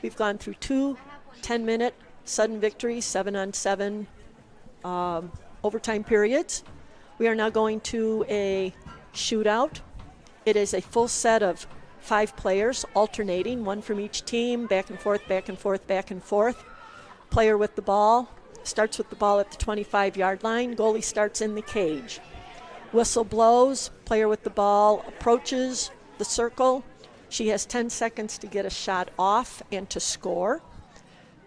C: We've gone through 2 10-minute sudden victories, 7-on-7 overtime periods. We are now going to a shootout. It is a full set of 5 players alternating, one from each team, back and forth, back and forth, back and forth. Player with the ball starts with the ball at the 25-yard line. Goalie starts in the cage. Whistle blows, player with the ball approaches the circle. She has 10 seconds to get a shot off and to score.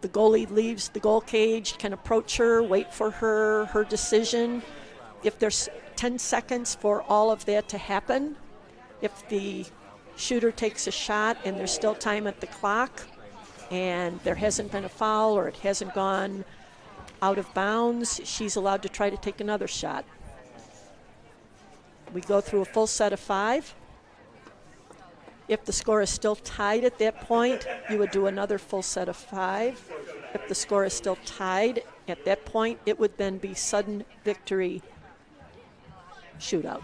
C: The goalie leaves the goal cage, can approach her, wait for her decision. If there's 10 seconds for all of that to happen, if the shooter takes a shot and there's still time at the clock and there hasn't been a foul or it hasn't gone out of bounds, she's allowed to try to take another shot. We go through a full set of 5. If the score is still tied at that point, you would do another full set of 5. If the score is still tied at that point, it would then be sudden victory shootout.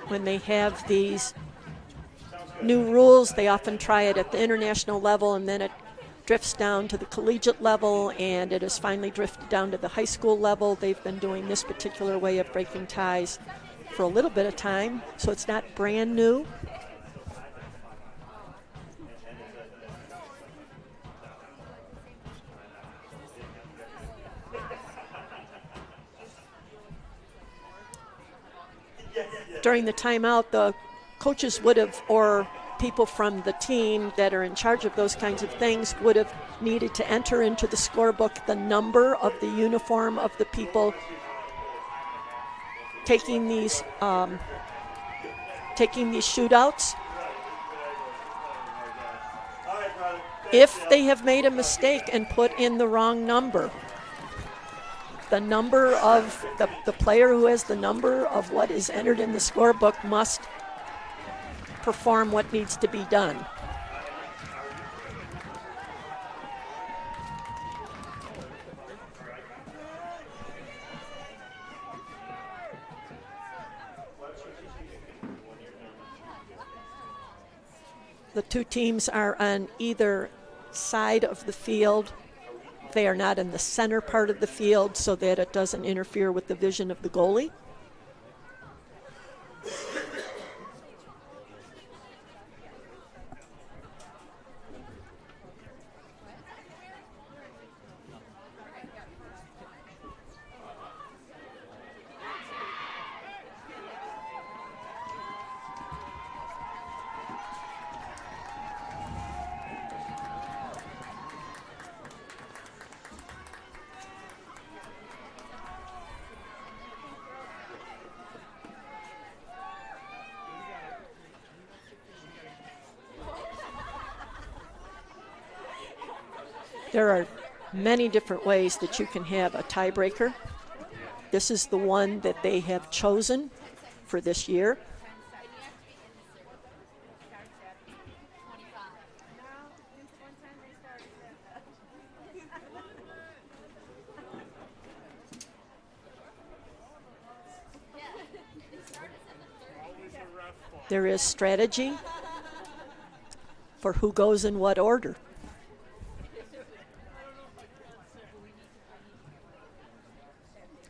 C: When they have these new rules, they often try it at the international level and then it drifts down to the collegiate level, and it has finally drifted down to the high school level. They've been doing this particular way of breaking ties for a little bit of time, so it's not brand new. During the timeout, the coaches would have, or people from the team that are in charge of those kinds of things, would have needed to enter into the scorebook the number of the uniform of the people taking these shootouts. If they have made a mistake and put in the wrong number, the number of the player who has the number of what is entered in the scorebook must perform what needs to be done. The two teams are on either side of the field. They are not in the center part of the field so that it doesn't interfere with the vision of the goalie. There are many different ways that you can have a tiebreaker. This is the one that they have chosen for this year. There is strategy for who goes in what order.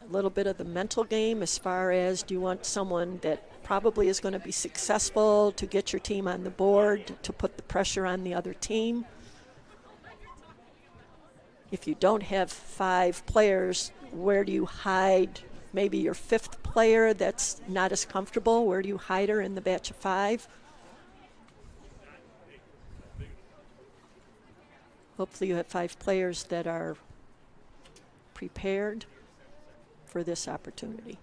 C: A little bit of the mental game as far as, do you want someone that probably is going to be successful to get your team on the board, to put the pressure on the other team? If you don't have 5 players, where do you hide maybe your 5th player that's not as comfortable? Where do you hide her in the batch of 5? Hopefully you have 5 players that are prepared for this opportunity.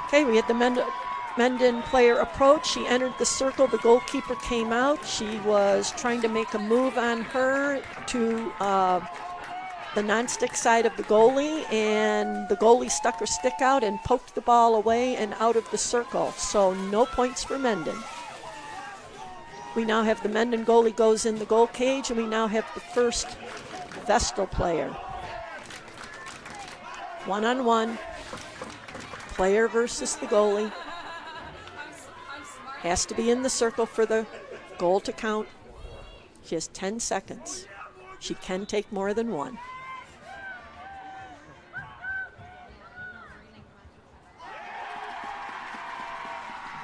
C: Okay, we had the Mendon player approach. She entered the circle. The goalkeeper came out. She was trying to make a move on her to the non-stick side of the goalie, and the goalie stuck her stick out and poked the ball away and out of the circle. So no points for Mendon. We now have the Mendon goalie goes in the goal cage, and we now have the first Vestal player. One-on-one, player versus the goalie. Has to be in the circle for the goal to count. She has 10 seconds. She can take more than one.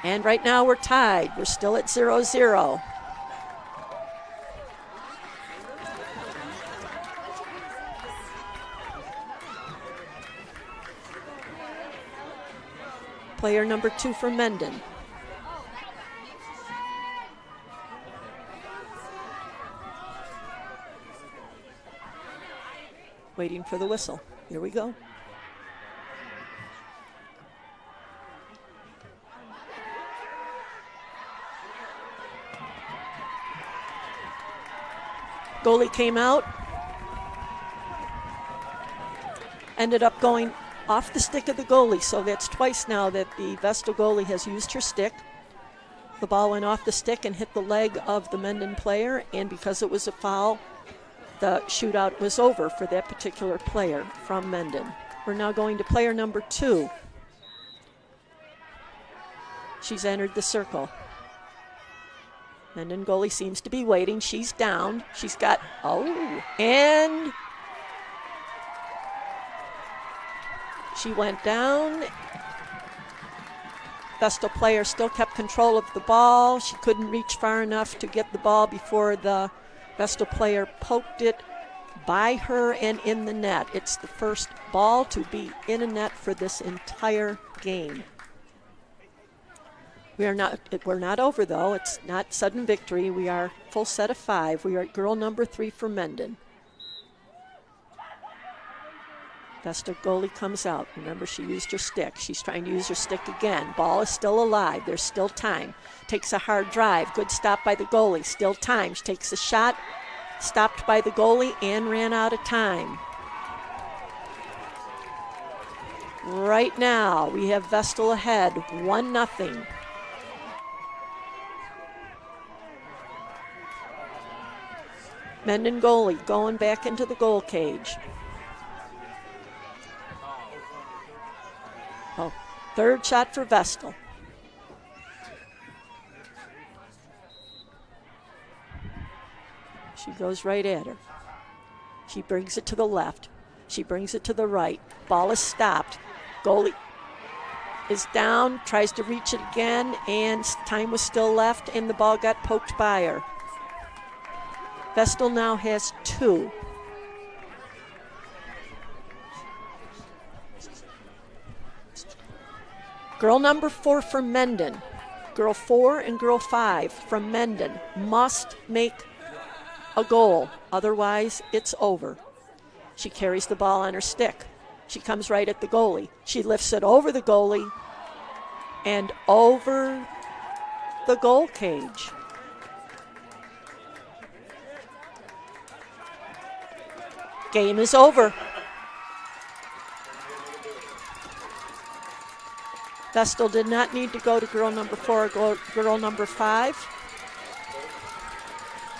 C: And right now we're tied. We're still at 0-0. Player number 2 for Mendon. Waiting for the whistle. Here we go. Goalie came out, ended up going off the stick of the goalie, so that's twice now that the Vestal goalie has used her stick. The ball went off the stick and hit the leg of the Mendon player, and because it was a foul, the shootout was over for that particular player from Mendon. We're now going to player number 2. She's entered the circle. Mendon goalie seems to be waiting. She's down. She's got, and she went down. Vestal player still kept control of the ball. She couldn't reach far enough to get the ball before the Vestal player poked it by her and in the net. It's the first ball to be in a net for this entire game. We're not over, though. It's not sudden victory. We are full set of 5. We are at girl number 3 for Mendon. Vestal goalie comes out. Remember, she used her stick. She's trying to use her stick again. Ball is still alive. There's still time. Takes a hard drive. Good stop by the goalie. Still time. She takes a shot. Stopped by the goalie and ran out of time. Right now, we have Vestal ahead, 1-0. Mendon goalie going back into the goal cage. Third shot for Vestal. She goes right at her. She brings it to the left. She brings it to the right. Ball is stopped. Goalie is down, tries to reach it again, and time was still left, and the ball got poked by her. Vestal now has 2. Girl number 4 from Mendon. Girl 4 and girl 5 from Mendon must make a goal, otherwise it's over. She carries the ball on her stick. She comes right at the goalie. She lifts it over the goalie and over the goal cage. Game is over. Vestal did not need to go to girl number 4 or girl number 5.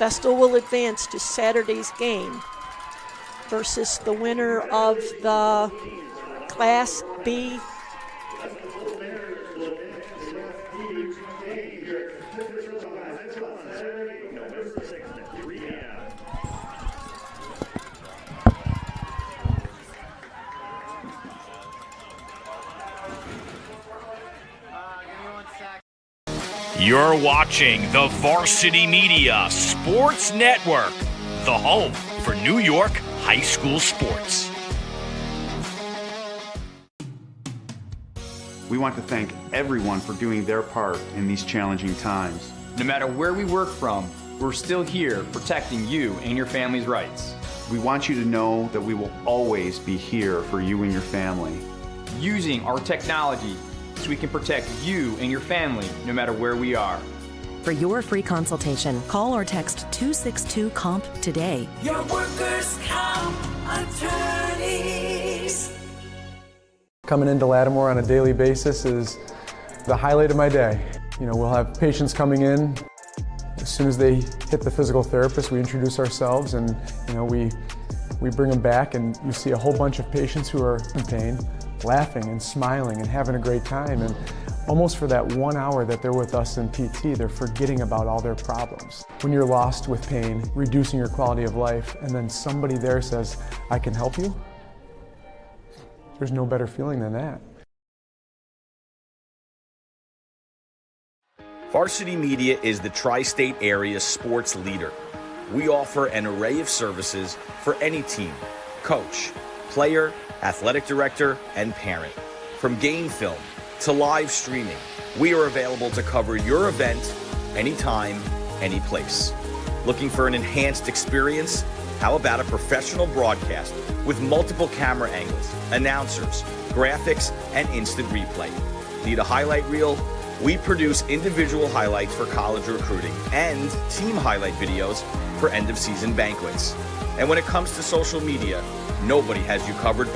C: Vestal will advance to Saturday's game versus the winner of the Class B.
D: You're watching the Varsity Media Sports Network, the home for New York high school sports.
E: We want to thank everyone for doing their part in these challenging times.
F: No matter where we work from, we're still here protecting you and your family's rights.
E: We want you to know that we will always be here for you and your family.
F: Using our technology so we can protect you and your family no matter where we are.
G: For your free consultation, call or text 262-COMP today.
H: Your workers' comp attorneys.
I: Coming into Lattimore on a daily basis is the highlight of my day. We'll have patients coming in. As soon as they hit the physical therapist, we introduce ourselves and we bring them back, and you see a whole bunch of patients who are in pain, laughing and smiling and having a great time. And almost for that 1 hour that they're with us in PT, they're forgetting about all their problems. When you're lost with pain, reducing your quality of life, and then somebody there says, I can help you, there's no better feeling than that.
D: Varsity Media is the tri-state area sports leader. We offer an array of services for any team, coach, player, athletic director, and parent. From game film to live streaming, we are available to cover your event anytime, any place. Looking for an enhanced experience? How about a professional broadcast with multiple camera angles, announcers, graphics, and instant replay? Need a highlight reel? We produce individual highlights for college recruiting and team highlight videos for end-of-season banquets. And when it comes to social media, nobody has you covered better.